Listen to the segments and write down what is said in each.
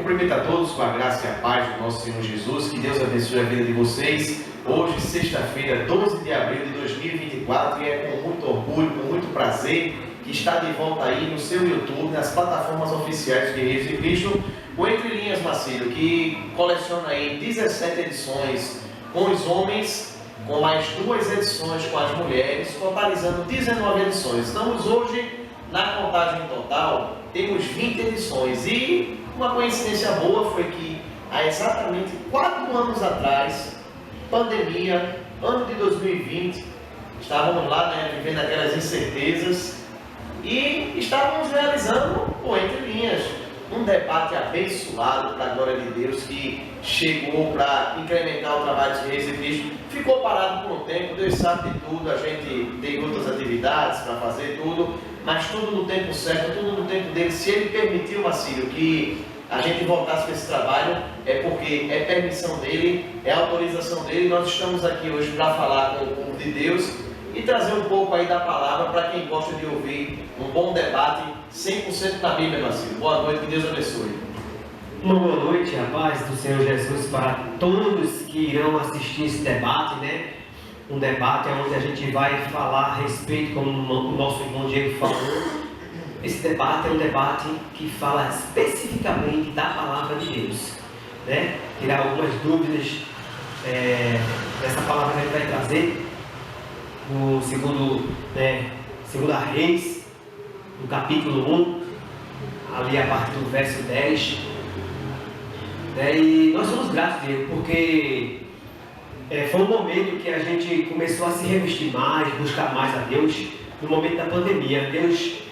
Cumprimento a todos com a graça e a paz do nosso Senhor Jesus. Que Deus abençoe a vida de vocês. Hoje, sexta-feira, 12 de abril de 2024, e é com muito orgulho, com muito prazer que está de volta aí no seu YouTube, nas plataformas oficiais de Guerreiros de Cristo, o Entre Linhas Marcílio, que coleciona aí 17 edições com os homens, com mais 2 edições com as mulheres, totalizando 19 edições. Estamos hoje, na contagem total, temos 20 edições, e uma coincidência boa foi que há exatamente 4 anos atrás, pandemia, ano de 2020, estávamos lá, vivendo aquelas incertezas e estávamos realizando o Entre Linhas, um debate abençoado para a glória de Deus, que chegou para incrementar o trabalho de Guerreiros de Cristo. Ficou parado por um tempo, Deus sabe de tudo, a gente tem outras atividades para fazer tudo, mas tudo no tempo certo, tudo no tempo dele. Se ele permitiu, Marcílio, que a gente voltasse com esse trabalho, é porque é permissão dele, é autorização dele. Nós estamos aqui hoje para falar com o povo de Deus e trazer um pouco aí da palavra para quem gosta de ouvir um bom debate 100% na Bíblia, Marcílio. Boa noite, que Deus abençoe. Uma boa noite, a paz do Senhor Jesus para todos que irão assistir esse debate, Um debate onde a gente vai falar a respeito, como o nosso irmão Diego falou. Esse debate é um debate que fala especificamente da palavra de Deus, Tirar algumas dúvidas dessa palavra que a gente vai trazer no segunda Reis, no capítulo 1, ali a partir do verso 10. E nós somos gratos, Diego, porque foi um momento que a gente começou a se revestir mais, buscar mais a Deus. No momento da pandemia, Deus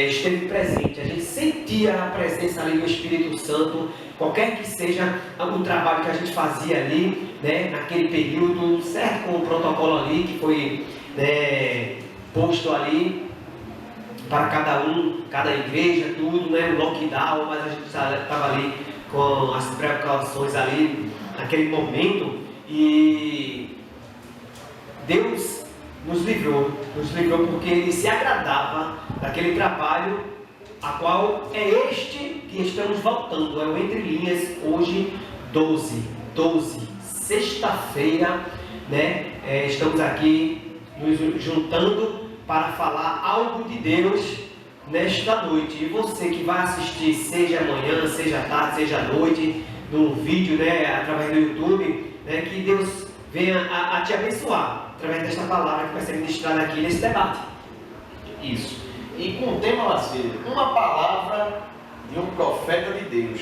esteve presente, a gente sentia a presença ali do Espírito Santo, qualquer que seja o trabalho que a gente fazia ali, naquele período, certo, com o protocolo ali que foi posto ali para cada igreja, tudo, o lockdown, mas a gente estava ali com as precauções ali naquele momento, e Deus nos livrou porque Ele se agradava daquele trabalho, a qual é este que estamos voltando, é o Entre Linhas, hoje 12, sexta-feira, estamos aqui nos juntando para falar algo de Deus nesta noite. E você que vai assistir, seja amanhã, seja tarde, seja à noite, no vídeo, através do YouTube, que Deus venha a te abençoar através desta palavra que vai ser ministrada aqui nesse debate. Isso. E com o tema, Marcílio, uma palavra de um profeta de Deus.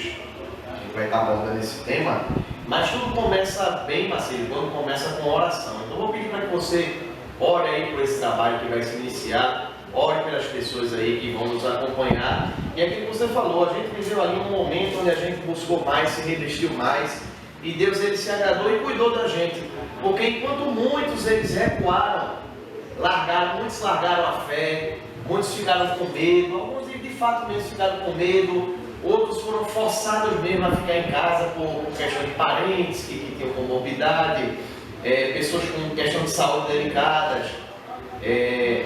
A gente vai estar abordando esse tema, mas tudo começa bem, Marcílio, quando começa com oração. Então vou pedir para que você ore aí por esse trabalho que vai se iniciar, ore pelas pessoas aí que vão nos acompanhar. E aquilo que você falou, a gente viveu ali um momento onde a gente buscou mais, se revestiu mais, e Deus, Ele se agradou e cuidou da gente, porque enquanto muitos eles recuaram, muitos largaram a fé, muitos ficaram com medo, alguns de fato mesmo ficaram com medo, outros foram forçados mesmo a ficar em casa por questão de parentes que tinham comorbidade, pessoas com questão de saúde delicadas,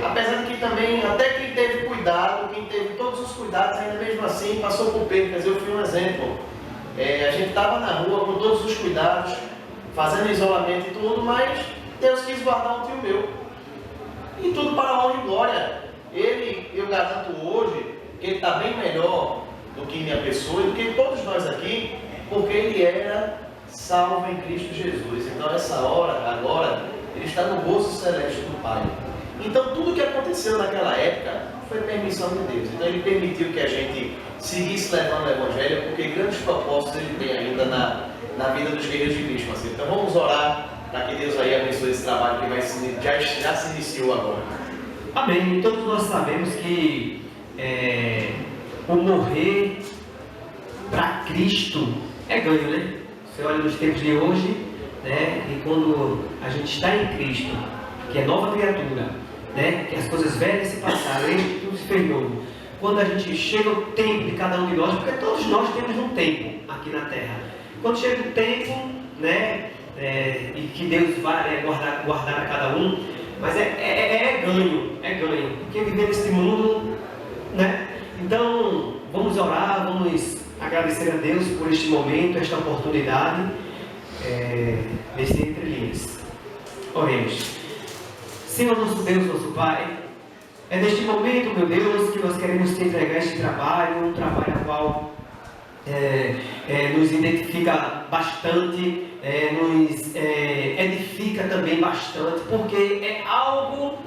apesar de que também, até quem teve cuidado, quem teve todos os cuidados, ainda mesmo assim passou por perda. Quer dizer, eu fui um exemplo. A gente estava na rua com todos os cuidados, fazendo isolamento e tudo, mas Deus quis guardar um tio meu. E tudo para a honra e glória. Ele, eu garanto hoje, que ele está bem melhor do que minha pessoa e do que todos nós aqui, porque ele era salvo em Cristo Jesus. Então, essa hora, agora, ele está no gozo celeste do Pai. Então, tudo que aconteceu naquela época foi permissão de Deus. Então, Ele permitiu que a gente seguisse levando o Evangelho, porque grandes propósitos Ele tem ainda na vida dos guerreiros de Cristo. Assim. Então, vamos orar para que Deus aí abençoe esse trabalho que já se iniciou agora. Amém. Todos nós sabemos que o morrer para Cristo é ganho, Você olha nos tempos de hoje, e quando a gente está em Cristo, que é nova criatura, que as coisas velhas se passaram, e tudo se fez novo. Quando a gente chega o tempo de cada um de nós, porque todos nós temos um tempo aqui na Terra. Quando chega o tempo, e que Deus vai guardar a cada um, mas é ganho, porque viver nesse mundo, Então, vamos orar, vamos agradecer a Deus por este momento, esta oportunidade, nesse Entre Linhas. Oremos. Senhor nosso Deus, nosso Pai, é neste momento, meu Deus, que nós queremos te entregar este trabalho, um trabalho ao qual nos identifica bastante, nos edifica também bastante, porque é algo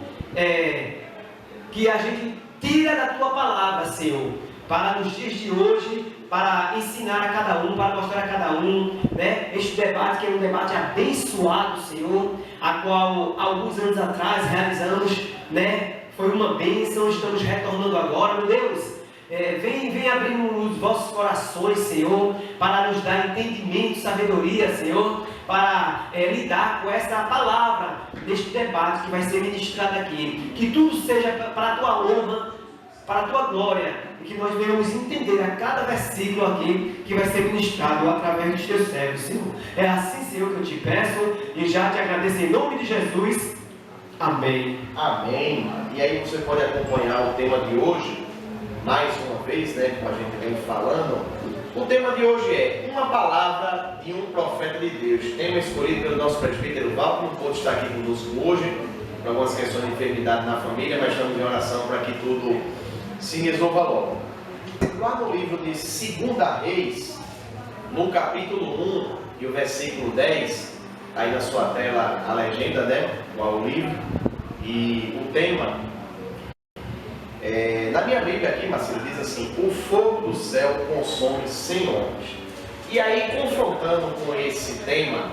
que a gente tira da Tua Palavra, Senhor, para nos dias de hoje, para ensinar a cada um, para mostrar a cada um, né, este debate que é um debate abençoado, Senhor, a qual alguns anos atrás realizamos, né, foi uma bênção, estamos retornando agora, meu Deus. Vem abrindo os vossos corações, Senhor, para nos dar entendimento, sabedoria, Senhor, para lidar com essa palavra neste debate que vai ser ministrado aqui. Que tudo seja para a Tua honra, para a Tua glória, e que nós venhamos entender a cada versículo aqui que vai ser ministrado através dos Teus servos, Senhor. É assim, Senhor, que eu te peço e já te agradeço em nome de Jesus. Amém. Amém. E aí você pode acompanhar o tema de hoje, mais uma vez, né, como a gente vem falando. O tema de hoje é uma palavra de um profeta de Deus. Tema escolhido pelo nosso presbítero Valdo, não pôde estar aqui conosco hoje, por algumas questões de enfermidade na família, mas estamos em oração para que tudo se resolva logo. Lá no livro de 2 Reis, no capítulo 1 e o versículo 10, aí na sua tela a legenda, né, o livro e o tema. Na minha Bíblia aqui, Marcelo, diz assim: o fogo do céu consome 100 homens. E aí, confrontando com esse tema,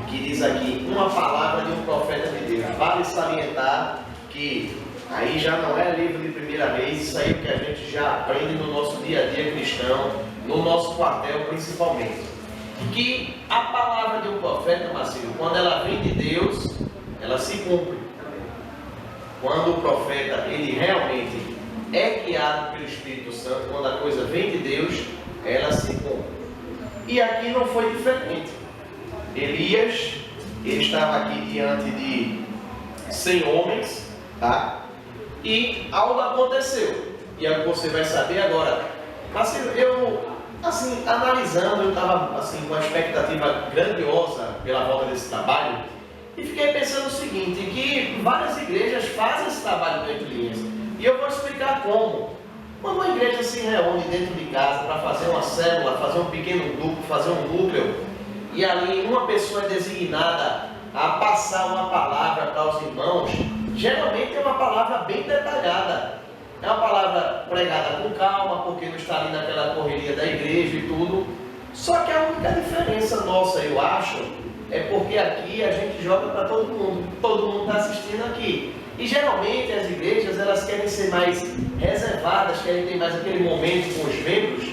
que diz aqui, uma palavra de um profeta de Deus, vale salientar que aí já não é livro de 1 Reis, isso aí é o que a gente já aprende no nosso dia a dia cristão, no nosso quartel principalmente. Que a palavra de um profeta, Marcelo, quando ela vem de Deus, ela se cumpre. Quando o profeta, ele realmente é guiado pelo Espírito Santo, quando a coisa vem de Deus, ela se cumpre. E aqui não foi diferente. Elias, ele estava aqui diante de 100 homens, tá? E algo aconteceu. E é o que você vai saber agora. Mas eu, assim, analisando, eu estava assim, com uma expectativa grandiosa pela volta desse trabalho, e fiquei pensando o seguinte, que várias igrejas fazem esse trabalho dentro de linhas. E eu vou explicar como. Quando uma igreja se reúne dentro de casa para fazer uma célula, fazer um pequeno grupo, fazer um núcleo, e ali uma pessoa é designada a passar uma palavra para os irmãos, geralmente é uma palavra bem detalhada. É uma palavra pregada com calma, porque não está ali naquela correria da igreja e tudo. Só que a única diferença nossa, eu acho, é porque aqui a gente joga para todo mundo está assistindo aqui. E geralmente as igrejas, elas querem ser mais reservadas, querem ter mais aquele momento com os membros.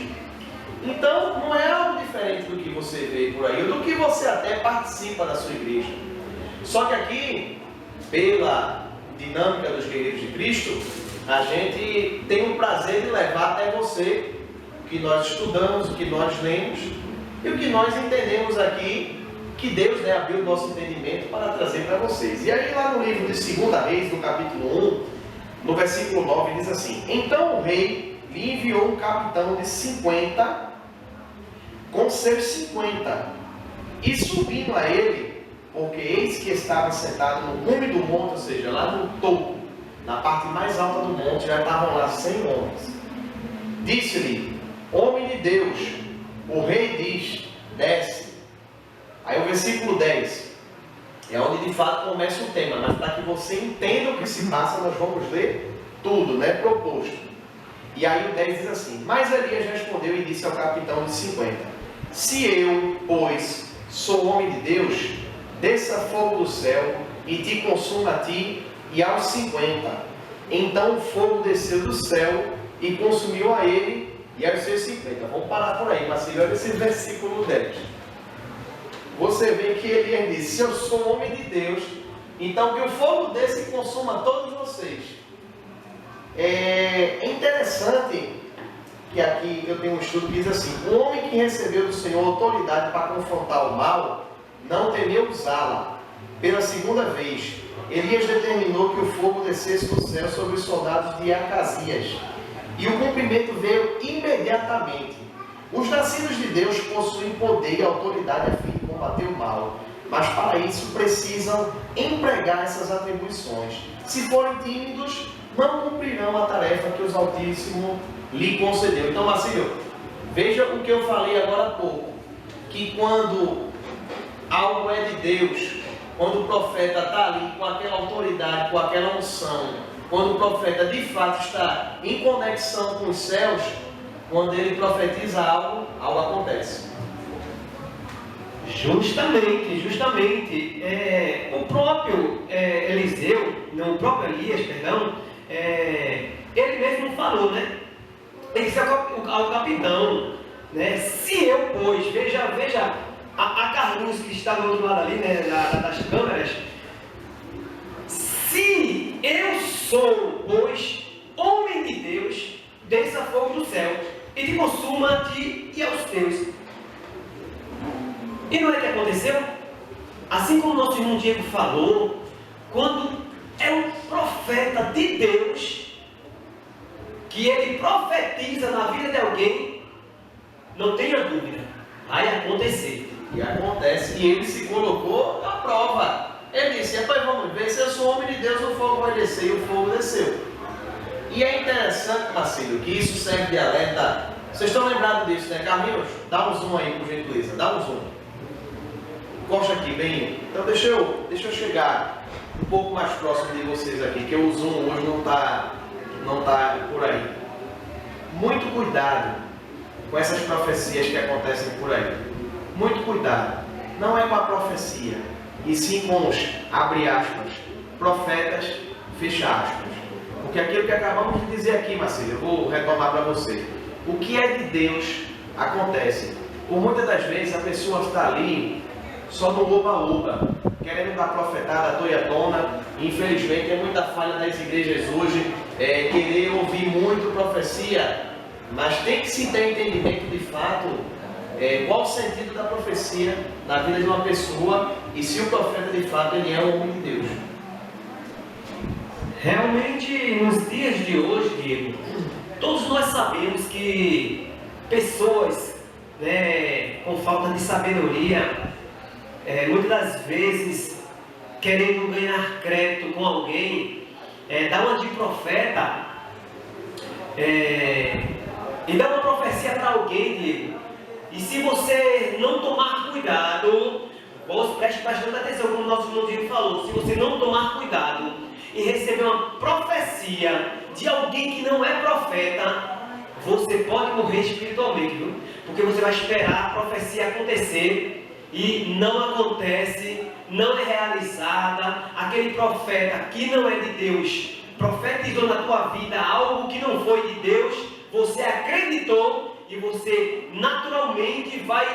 Então não é algo diferente do que você vê por aí, ou do que você até participa da sua igreja. Só que aqui, pela dinâmica dos guerreiros de Cristo, a gente tem o prazer de levar até você o que nós estudamos, o que nós lemos e o que nós entendemos aqui, que Deus, né, abriu o nosso entendimento para trazer para vocês. E aí lá no livro de 2 Reis, no capítulo 1, no versículo 9, diz assim: então o rei lhe enviou um capitão de 50 com seus 50, e subindo a ele, porque eis que estava sentado no cume do monte, ou seja, lá no topo, na parte mais alta do monte, já estavam lá 100 homens. Disse-lhe: homem de Deus, o rei diz, desce. Aí o versículo 10 é onde de fato começa o tema, mas para que você entenda o que se passa, nós vamos ler tudo, né, proposto. E aí o 10 diz assim: mas Elias respondeu e disse ao capitão de 50: se eu, pois, sou homem de Deus, desça fogo do céu e te consuma a ti e aos 50. Então o fogo desceu do céu e consumiu a ele e aos seus 50. Vamos parar por aí, mas olha esse versículo 10. Você vê que Elias disse: se eu sou homem de Deus, então que o fogo desse consuma todos vocês. É interessante que aqui eu tenho um estudo que diz assim: o homem que recebeu do Senhor autoridade para confrontar o mal, não temeu usá-la. Pela segunda vez, Elias determinou que o fogo descesse do céu sobre os soldados de Acasias, e o cumprimento veio imediatamente. Os nascidos de Deus possuem poder e autoridade a fim de combater o mal, mas para isso precisam empregar essas atribuições. Se forem tímidos, não cumprirão a tarefa que os Altíssimo lhe concedeu. Então, Marcílio, veja o que eu falei agora há pouco, que quando algo é de Deus, quando o profeta está ali com aquela autoridade, com aquela unção, quando o profeta de fato está em conexão com os céus, quando ele profetiza algo, algo acontece. Justamente. O próprio Eliseu, não, o próprio Elias, perdão, ele mesmo falou, né? Ele disse ao capitão, né? Se eu, pois, veja a Carlinhos que está do outro lado ali, né, das câmeras, se eu sou, pois, homem de Deus, desça fogo do céu e te consuma a ti e aos teus. E não é que aconteceu? Assim como o nosso irmão Diego falou, quando é um profeta de Deus, que ele profetiza na vida de alguém, não tenha dúvida, vai acontecer. E acontece, e ele se colocou à prova. Ele disse, rapaz, vamos ver, se eu sou homem de Deus, o fogo vai descer, e o fogo desceu. E é interessante, Marcílio, que isso serve de alerta. Vocês estão lembrados disso, né, Carlinhos? Dá um zoom aí, por gentileza, dá um zoom. Encosta aqui, bem. Então deixa eu chegar um pouco mais próximo de vocês aqui, que o zoom hoje não tá por aí. Muito cuidado com essas profecias que acontecem por aí. Muito cuidado. Não é com a profecia, e sim com os, abre aspas, profetas, fecha aspas. Porque aquilo que acabamos de dizer aqui, Marcelo, eu vou retomar para você. O que é de Deus acontece. Por muitas das vezes a pessoa está ali só no oba-oba, querendo dar profetada à toa e à tona. Infelizmente é muita falha das igrejas hoje, querer ouvir muito profecia, mas tem que se ter entendimento de fato qual o sentido da profecia na vida de uma pessoa e se o profeta de fato ele é um homem de Deus. Realmente, nos dias de hoje, Diego, todos nós sabemos que pessoas, né, com falta de sabedoria, muitas das vezes, querendo ganhar crédito com alguém, dá uma de profeta e dá uma profecia para alguém, Diego. E se você não tomar cuidado, preste bastante atenção como o nosso irmão Diego falou, se você não tomar cuidado e receber uma profecia de alguém que não é profeta, você pode morrer espiritualmente, viu? Porque você vai esperar a profecia acontecer e não acontece, não é realizada. Aquele profeta que não é de Deus profetizou na tua vida algo que não foi de Deus, você acreditou e você naturalmente vai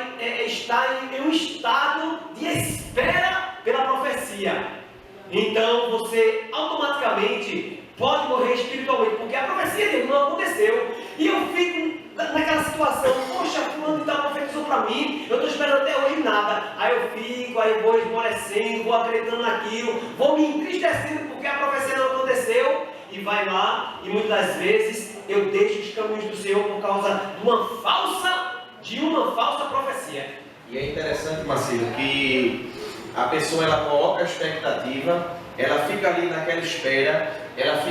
estar em um estado de espera pela profecia. Então você automaticamente pode morrer espiritualmente, porque a profecia dele não aconteceu. E eu fico naquela situação, poxa, fulano de tal profetizou para mim, eu estou esperando até hoje nada. Aí eu fico, aí vou esmorecendo, vou acreditando naquilo, vou me entristecendo porque a profecia não aconteceu. E vai lá, e muitas das vezes eu deixo os caminhos do Senhor por causa de uma falsa profecia. E é interessante, Marcelo, que a pessoa ela coloca a expectativa, ela fica ali naquela espera, ela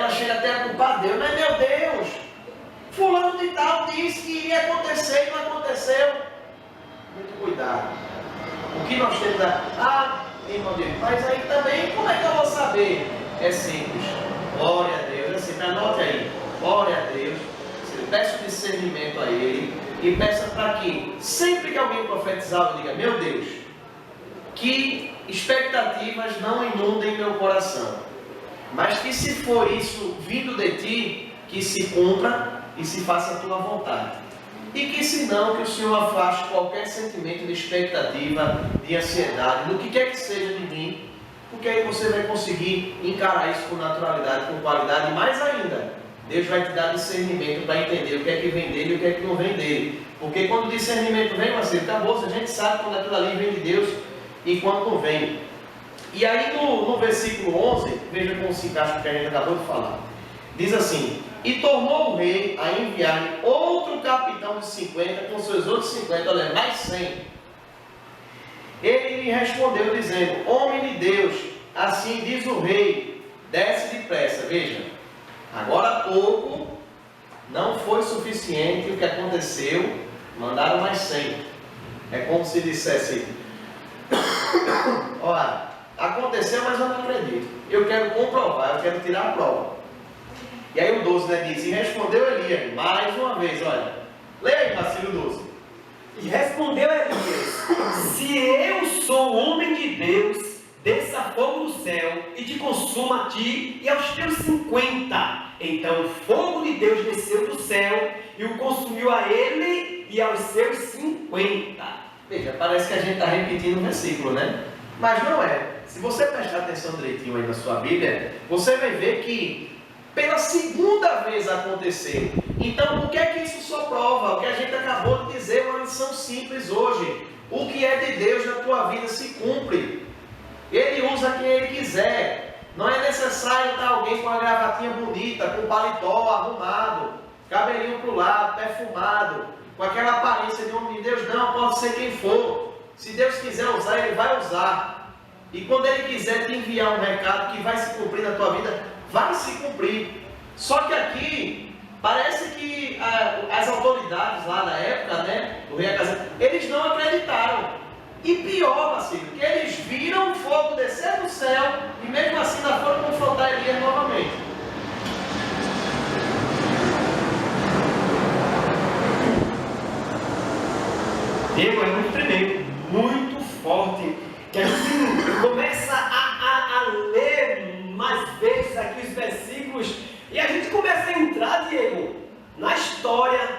chega até a culpar Deus, mas meu Deus, fulano de tal disse que iria acontecer e não aconteceu. Muito cuidado. O que nós temos irmão Deus, mas aí também como é que eu vou saber? É simples. Glória a Deus. Assim, anote aí. Glória a Deus. Peça discernimento a Ele e peça para que sempre que alguém profetizar, eu diga, meu Deus, que expectativas não inundem meu coração, mas que se for isso vindo de Ti, que se cumpra e se faça a Tua vontade. E que se não, que o Senhor afaste qualquer sentimento de expectativa, de ansiedade, do que quer que seja de mim, porque aí você vai conseguir encarar isso com naturalidade, com qualidade, e mais ainda, Deus vai te dar discernimento para entender o que é que vem dele e o que é que não vem dele. Porque quando o discernimento vem, Marcelo, acabou, a gente sabe quando aquilo ali vem de Deus e quando não vem. E aí no versículo 11, veja como se encaixa o que a gente acabou de falar. Diz assim, E tornou o rei a enviar outro capitão de 50 com seus outros 50, olha, mais 100. Ele lhe respondeu dizendo: homem de Deus, assim diz o rei, desce depressa. Veja, agora há pouco não foi suficiente o que aconteceu, mandaram mais 100. É como se dissesse: olha, aconteceu, mas eu não acredito. Eu quero comprovar, eu quero tirar a prova. E aí o 12, né, diz: e respondeu Elias, mais uma vez, olha, leia aí, Marcelo 12. E respondeu Elias: se eu sou homem de Deus, desça fogo do céu e te consuma a ti e aos teus 50. Então o fogo de Deus desceu do céu e o consumiu a ele e aos seus 50. Veja, parece que a gente está repetindo o versículo, né? Mas não é. Se você prestar atenção direitinho aí na sua Bíblia, você vai ver que pela segunda vez aconteceu. Então, o que é que isso só prova? O que a gente acabou de dizer, uma lição simples hoje. O que é de Deus na tua vida se cumpre. Ele usa quem Ele quiser. Não é necessário estar alguém com uma gravatinha bonita, com paletó arrumado, cabelinho para o lado, perfumado, com aquela aparência de homem de Deus. Não, pode ser quem for. Se Deus quiser usar, Ele vai usar. E quando Ele quiser te enviar um recado que vai se cumprir na tua vida, vai se cumprir. Só que aqui parece que as autoridades lá na época, né, do rei Acasias, eles não acreditaram. E pior, Marcelo, que eles viram o fogo descer do céu e mesmo assim ainda foram confrontar Elias novamente. Diego, é muito tremendo, muito forte, que a gente começa a ler mais vezes aqui os versículos e a gente começa a entrar, Diego, na história,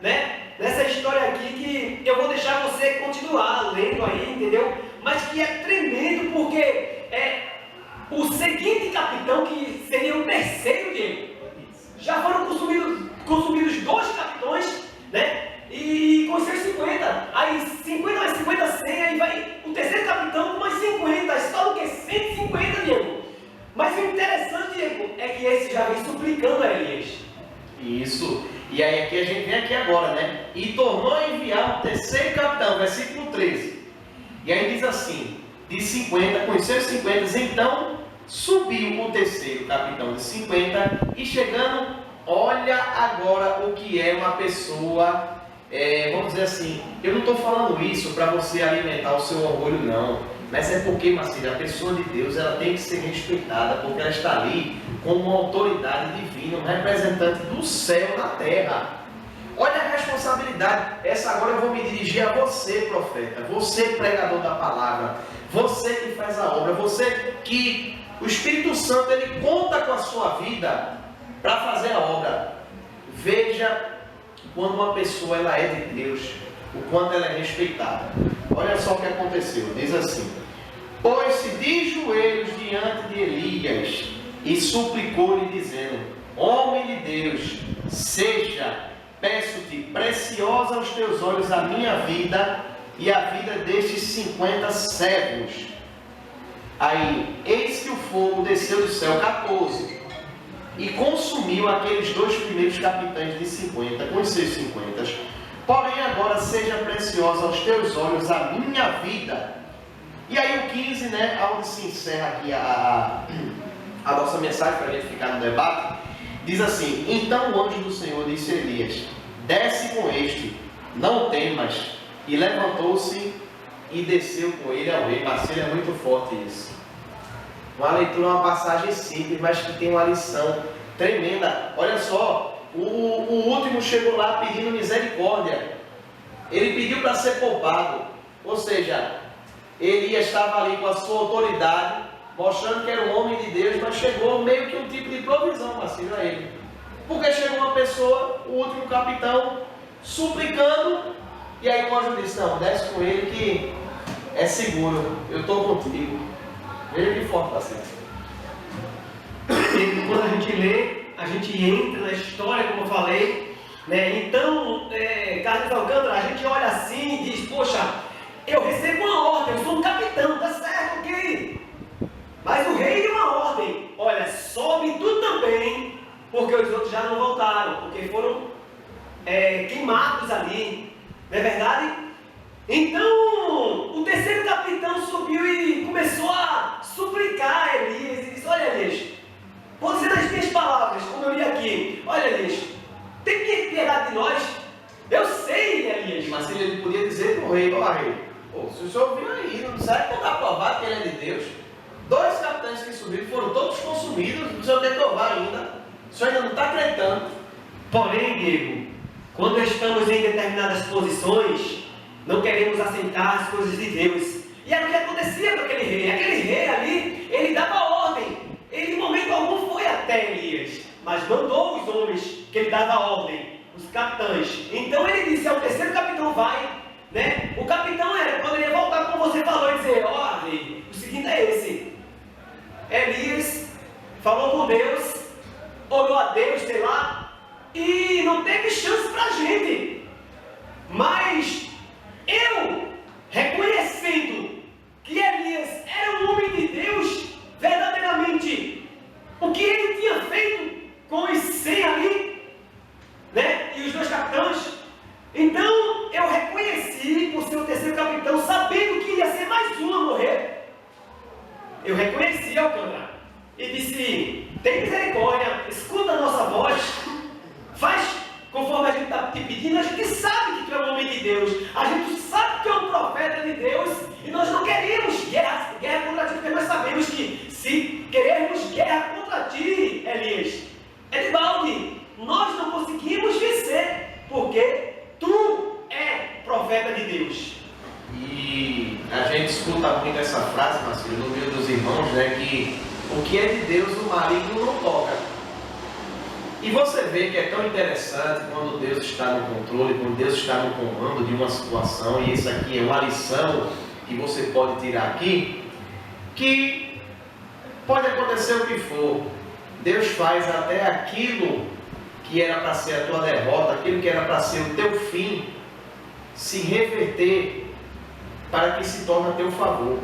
né? Nessa história aqui que eu vou deixar você continuar lendo aí, entendeu? Mas que é tremendo porque o seguinte capitão, que seria o terceiro, Diego, já foram consumidos 2 capitões, né? E com seus 50, aí 50 mais 50, 100, aí vai o terceiro capitão com mais 50, só o que? 150, Diego. Mas o interessante, Diego, é que esse já vem suplicando a Elias. Isso. E aí aqui a gente vem aqui agora, né? E tornou a enviar o terceiro capitão, versículo 13. E aí diz assim, de 50, com os seus 50, então subiu o terceiro capitão de 50 e chegando, olha agora o que é uma pessoa, vamos dizer assim, eu não estou falando isso para você alimentar o seu orgulho não. Mas é porque, Marcelo, a pessoa de Deus, ela tem que ser respeitada, porque ela está ali como uma autoridade divina, um representante do céu na terra. Olha a responsabilidade. Essa agora eu vou me dirigir a você, profeta, você, pregador da palavra, você que faz a obra, você que o Espírito Santo, ele conta com a sua vida para fazer a obra. Veja quando uma pessoa ela é de Deus, o quanto ela é respeitada. Olha só o que aconteceu, diz assim: pôs-se de joelhos diante de Elias e suplicou-lhe, dizendo: homem de Deus, seja, peço-te, preciosa aos teus olhos a minha vida e a vida destes 50 servos. Aí, eis que o fogo desceu do céu, 14, e consumiu aqueles 2 primeiros capitães de 50, com os seus 50. Porém agora seja preciosa aos teus olhos a minha vida. E aí o 15, né, onde se encerra aqui a nossa mensagem, para a gente ficar no debate, diz assim: então o anjo do Senhor disse a Elias: desce com este, não temas. E levantou-se e desceu com ele ao rei. Marcelo, é muito forte isso. Uma leitura, uma passagem simples, mas que tem uma lição tremenda. Olha só, o último chegou lá pedindo misericórdia. Ele pediu para ser poupado. Ou seja, Elias estava ali com a sua autoridade, mostrando que era um homem de Deus, mas chegou meio que um tipo de provisão para a ele. Porque chegou uma pessoa, o último capitão, suplicando, e aí o anjo disse: não, desce com ele que é seguro, eu estou contigo. Veja que forte, parceiro. E quando a gente lê, a gente entra na história, como eu falei, né? Então, Carlos Alcântara, a gente olha assim e diz: poxa, eu recebo uma ordem, eu sou um capitão, tá certo, ok? Mas o rei deu uma ordem: olha, sobe tu também, porque porque os outros já não voltaram, porque foram queimados ali, não é verdade? Então, o terceiro capitão subiu e começou a suplicar a Elias, e disse: olha, Elias, vou dizer nas minhas palavras, como eu li aqui, olha, Elias, tem que piedade de nós. Eu sei, Elias. Mas ele podia dizer para o rei: ó rei, se o senhor viu aí, não sabe que está provado que ele é de Deus. 2 capitães que subiram foram todos consumidos, o senhor tem que provar ainda. O senhor ainda não está acreditando. Porém, Diego, quando estamos em determinadas posições, não queremos aceitar as coisas de Deus. E era o que acontecia com aquele rei. Aquele rei ali, ele dava ordem. Ele, em momento algum, foi até Elias, mas mandou os homens que ele dava ordem, os capitães. Então ele disse ao terceiro capitão: vai, né? O capitão poderia voltar como você falou e dizer: ó, rei, o seguinte é esse. Elias falou com Deus, orou a Deus, sei lá, e não teve chance pra gente. Mas eu, reconhecendo que Elias era um homem de Deus, verdadeiramente, o que ele tinha feito com os 100 ali, né, e os 2 capitães, então eu reconheci, por ser o terceiro capitão, sabendo que ia ser mais um a morrer, eu reconheci Alcântara e disse: tem misericórdia, escuta a nossa voz, faz conforme a gente está te pedindo. A gente sabe que tu é um homem de Deus, a gente sabe que tu é um profeta de Deus, e nós não queremos guerra contra ti, porque nós sabemos que se queremos guerra contra ti, Elias, é de balde, nós não conseguimos vencer, porque tu é profeta de Deus. E a gente escuta muito essa frase, Marcelo, no meio dos irmãos, né, que o que é de Deus o maligno não toca. E você vê que é tão interessante quando Deus está no controle, quando Deus está no comando de uma situação, e isso aqui é uma lição que você pode tirar aqui, que pode acontecer o que for, Deus faz até aquilo que era para ser a tua derrota, aquilo que era para ser o teu fim, se reverter para que se torne a teu favor.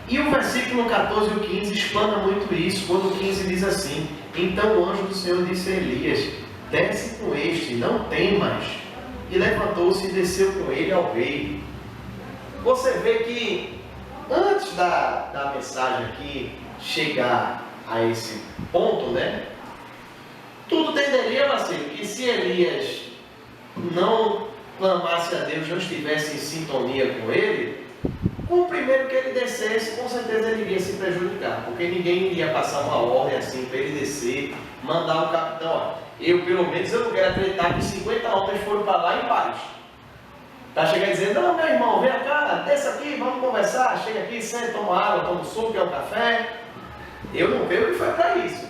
E o versículo 14 e o 15 explana muito isso, quando o 15 diz assim: então o anjo do Senhor disse a Elias: desce com este, não temas. E levantou-se e desceu com ele ao rei. Você vê que antes da mensagem aqui chegar a esse ponto, né? Tudo tenderia, Marcelo, que se Elias não clamasse a Deus, não estivesse em sintonia com ele, o primeiro que ele descesse, com certeza ele iria se prejudicar, porque ninguém iria passar uma ordem assim para ele descer, mandar um capitão: ó, pelo menos eu não quero acreditar que 50 homens foram para lá em paz, para chegar e dizer: não, meu irmão, vem cá, desce aqui, vamos conversar, chega aqui, senta, toma água, toma suco, quer um café. Eu não creio que foi para isso,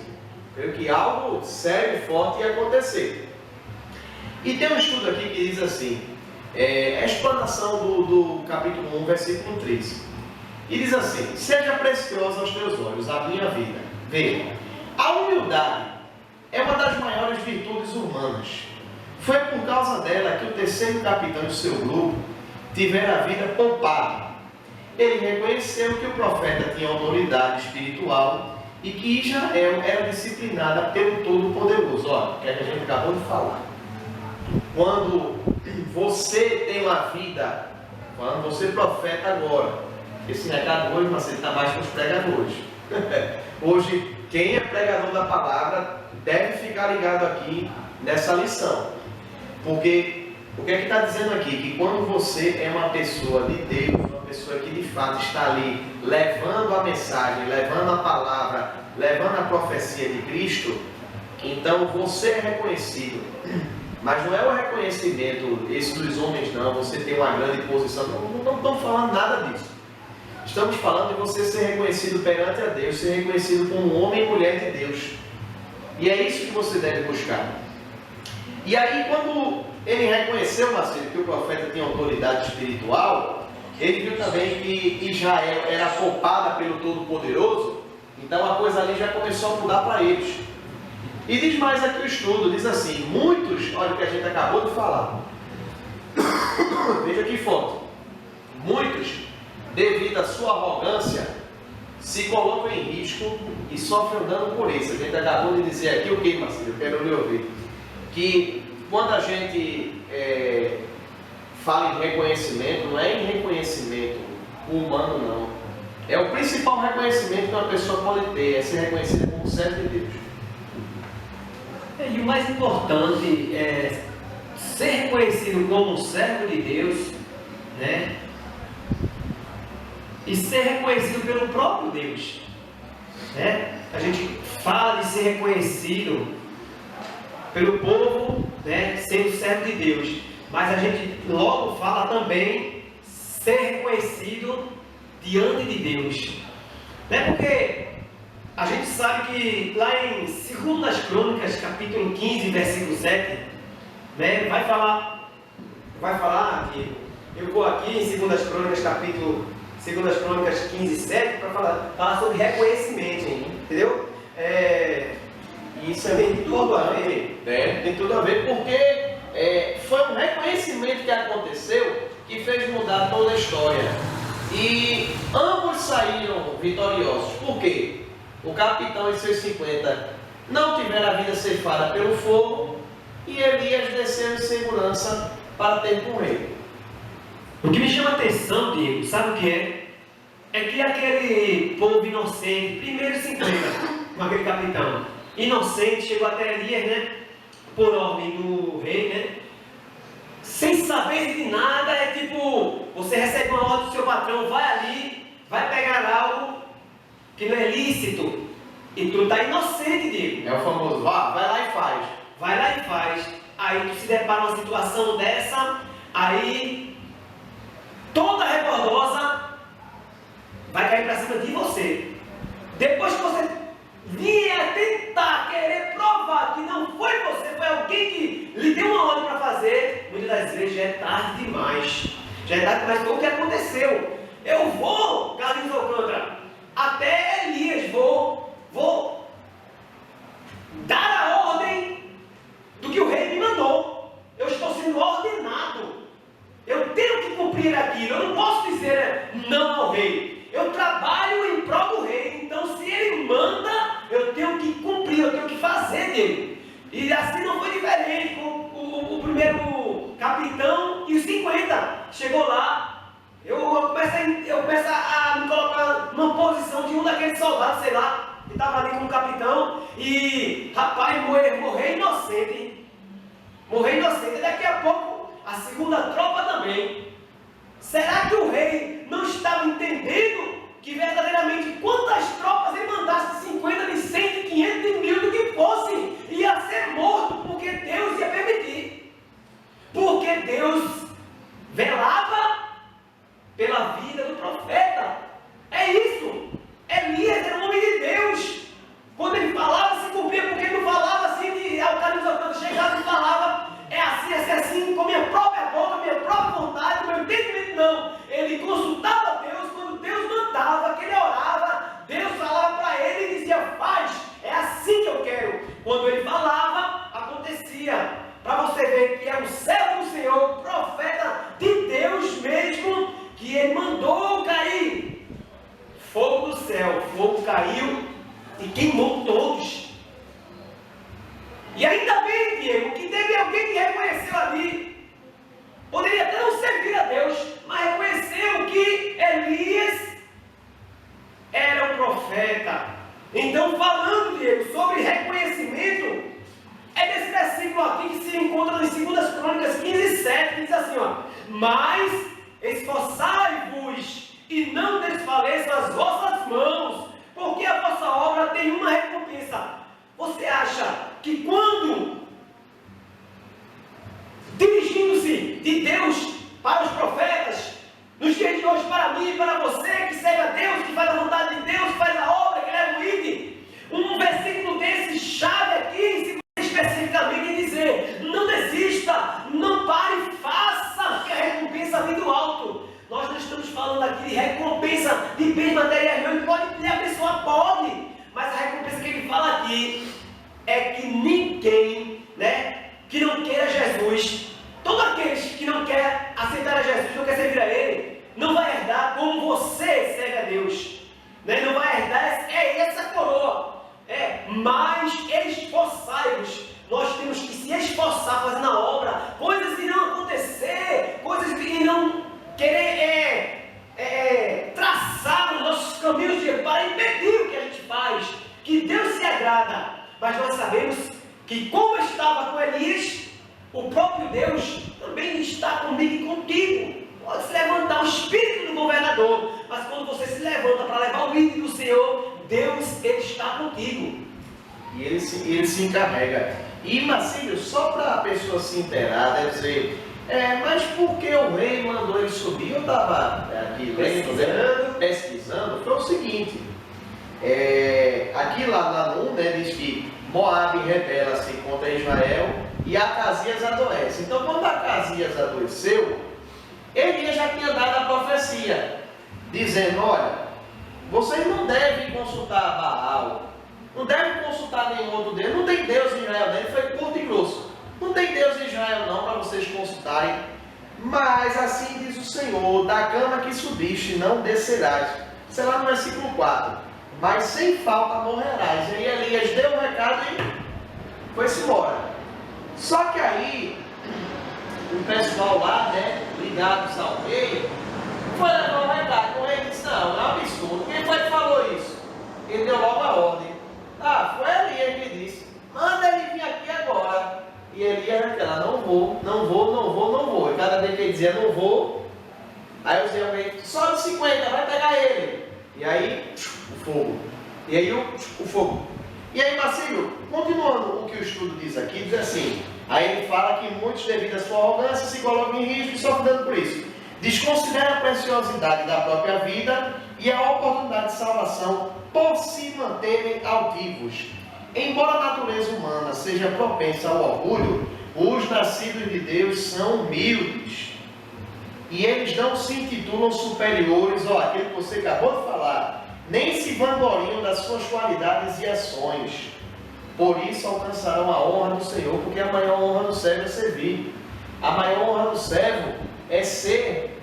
creio que algo sério e forte ia acontecer. E tem um estudo aqui que diz assim, a explanação do capítulo 1, versículo 13. E diz assim: seja preciosa aos teus olhos a minha vida. Veja, a humildade é uma das maiores virtudes humanas. Foi por causa dela que o terceiro capitão do seu grupo tivera a vida poupada. Ele reconheceu que o profeta tinha autoridade espiritual e que Israel era disciplinada pelo Todo-Poderoso. Olha, o que a gente acabou de falar. Quando você tem uma vida, quando você profeta agora, esse recado hoje, mas ele está mais com os pregadores. Hoje, quem é pregador da palavra deve ficar ligado aqui nessa lição. Porque o que é que está dizendo aqui? Que quando você é uma pessoa de Deus, uma pessoa que de fato está ali levando a mensagem, levando a palavra, levando a profecia de Cristo, então você é reconhecido. Mas não é o reconhecimento esse dos homens, não. Você tem uma grande posição. Não estamos falando nada disso. Estamos falando de você ser reconhecido perante a Deus, ser reconhecido como homem e mulher de Deus. E é isso que você deve buscar. E aí, quando ele reconheceu, Marcelo, que o profeta tinha autoridade espiritual, ele viu também que Israel era poupada pelo Todo-Poderoso. Então a coisa ali já começou a mudar para eles. E diz mais aqui o estudo, diz assim: muitos, olha o que a gente acabou de falar, veja que foto, muitos, devido à sua arrogância, se colocam em risco e sofrem dano por isso. A gente acabou de dizer aqui o que, Marcelo? Eu quero lhe ouvir. Que quando a gente fala em reconhecimento, não é em reconhecimento humano, não. É o principal reconhecimento que uma pessoa pode ter, é ser reconhecida como servo de Deus. E o mais importante é ser reconhecido como servo de Deus, né? E ser reconhecido pelo próprio Deus, né? A gente fala de ser reconhecido pelo povo, né? Sendo servo de Deus, mas a gente logo fala também ser reconhecido diante de Deus, né? Porque a gente sabe que lá em 2 Crônicas, capítulo 15, versículo 7, né? Vai falar que eu vou aqui em 2 Crônicas, capítulo 2 Crônicas 15, 7, para falar sobre reconhecimento, entendeu? Isso tem tudo a ver. Tem tudo a ver, porque foi um reconhecimento que aconteceu que fez mudar toda a história. E ambos saíram vitoriosos. Por quê? O capitão e seus 50 não tiveram a vida ceifada pelo fogo e Elias desceu em segurança para ter com o rei. O que me chama a atenção, Diego, sabe o que é? É que aquele povo inocente, primeiro 50, com aquele capitão inocente, chegou até Elias, né? Por ordem do rei, né? Sem saber de nada, é tipo, você recebe uma ordem do seu patrão, vai ali, vai pegar algo que não é lícito, e tu está inocente, Diego. É o famoso, vai lá e faz. Vai lá e faz. Aí tu se depara uma situação dessa, aí toda rebordosa vai cair para cima de você. Depois que você vier tentar querer provar que não foi você, foi alguém que lhe deu uma ordem para fazer, muitas das vezes já é tarde demais. Já é tarde demais, foi o que aconteceu. Eu vou, Carlinhos Alcântara, até Elias, vou dar a ordem do que o rei me mandou. Eu estou sendo ordenado. Eu tenho que cumprir aquilo. Eu não posso dizer não ao rei. Eu trabalho em prol do rei. Então, se ele manda, eu tenho que cumprir, eu tenho que fazer dele. E assim não foi diferente com o primeiro capitão e os 50. Chegou lá, eu começo a me colocar numa posição de um daqueles soldados, sei lá, que estava ali como capitão. E, rapaz, morrer inocente. Morrer inocente. Daqui a pouco, a segunda tropa também. Será que o rei não estava entendendo que verdadeiramente quantas tropas ele mandasse, 50, de 100, de 500, de 1000, do que fosse, ia ser morto, porque Deus ia permitir. Porque Deus velava pela vida do profeta. É isso. Elias era um homem de Deus. Quando ele falava, se cumpria, porque ele não falava assim de Carlinhos Alcântara, chegava e falava, é assim, com minha própria boca, minha própria vontade, meu entendimento, não. Ele consultava Deus, quando Deus mandava, que ele orava, Deus falava para ele e dizia, faz, é assim que eu quero. Quando ele falava, acontecia. Para você ver que é um servo do Senhor, um profeta de Deus mesmo, que ele mandou cair fogo do céu. Fogo caiu e queimou todos. E ainda bem, Diego, que teve alguém que reconheceu ali. Poderia até não servir a Deus, mas reconheceu que Elias era um profeta. Então, falando, Diego, sobre reconhecimento, é desse versículo aqui que se encontra em 2 Crônicas 15, 7, que diz assim, ó: mas esforçai-vos e não desfaleçam as vossas mãos, porque a vossa obra tem uma recompensa. Você acha que quando, dirigindo-se de Deus para os profetas, nos dias de hoje, para mim e para você, que serve a Deus, que faz a vontade de Deus, que faz a obra, que leva o item, um versículo desse chave aqui, especificamente, em dizer, não desista, não pare, faça, que a recompensa vem do alto. Nós não estamos falando aqui de recompensa de bens materiais, não. Ele pode, a pessoa pode, mas a recompensa que ele fala aqui é que ninguém, né, que não queira Jesus, todos aqueles que não querem aceitar a Jesus, não quer servir a Ele, não vai herdar como você serve a Deus. né? Não vai herdar essa coroa. Mas esforçai-vos. Nós temos que se esforçar fazendo a obra. Coisas irão acontecer, coisas irão querer traçar os nossos caminhos para impedir o que a gente faz, que Deus se agrada. Mas nós sabemos que, como estava com Elias, o próprio Deus também está comigo e contigo. Pode se levantar o espírito do governador, mas quando você se levanta para levar o ídolo do Senhor, Deus, Ele está contigo. E ele se encarrega. E Marcílio, só para a pessoa se inteirar, deve dizer, mas por que o rei mandou ele subir? Eu estava aqui pesquisando, foi o seguinte, aqui lá no 1, né, diz que Moabe rebela-se contra Israel e Acasias adoece. Então, quando Acasias adoeceu, Elias já tinha dado a profecia, dizendo, olha, vocês não devem consultar Baal, não devem consultar nenhum outro Deus, não tem Deus em Israel, ele foi curto e grosso, não tem Deus em Israel não para vocês consultarem, mas assim diz o Senhor, da cama que subiste não descerás. Sei lá no versículo 4, mas sem falta morrerás. E aí Elias deu um recado e foi-se embora. Só que aí, o pessoal lá, né, ligados ao rei, foi levar um recado com ele e disse, não, é um absurdo, quem foi que falou isso? Ele deu logo a ordem. Foi Elias que disse, manda ele vir aqui agora. E Elias naquela, não vou. E cada vez que ele dizia não vou, aí os reis, só de 50, vai pegar ele. E aí, o fogo. E aí o fogo. E aí, Marcílio, continuando o que o estudo diz aqui, diz assim, aí ele fala que muitos, devido à sua arrogância, se colocam em risco e sofrem dano por isso. Desconsidera a preciosidade da própria vida e a oportunidade de salvação por se manterem altivos. Embora a natureza humana seja propensa ao orgulho, os nascidos de Deus são humildes. E eles não se intitulam superiores, aquilo que você acabou de falar, nem se vangloriam das suas qualidades e ações. Por isso alcançarão a honra do Senhor, porque a maior honra do servo é servir. A maior honra do servo é ser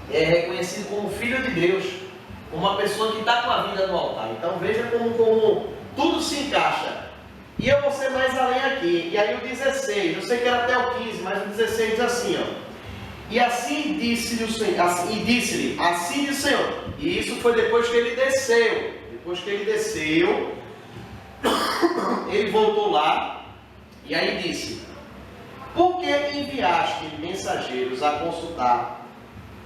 reconhecido como filho de Deus, uma pessoa que está com a vida no altar. Então veja como tudo se encaixa. E eu vou ser mais além aqui. E aí o 16, eu sei que era até o 15, mas o 16 diz assim, e assim disse-lhe o Senhor, assim diz o Senhor. E isso foi depois que ele desceu. Depois que ele desceu, ele voltou lá, e aí disse, por que enviaste mensageiros a consultar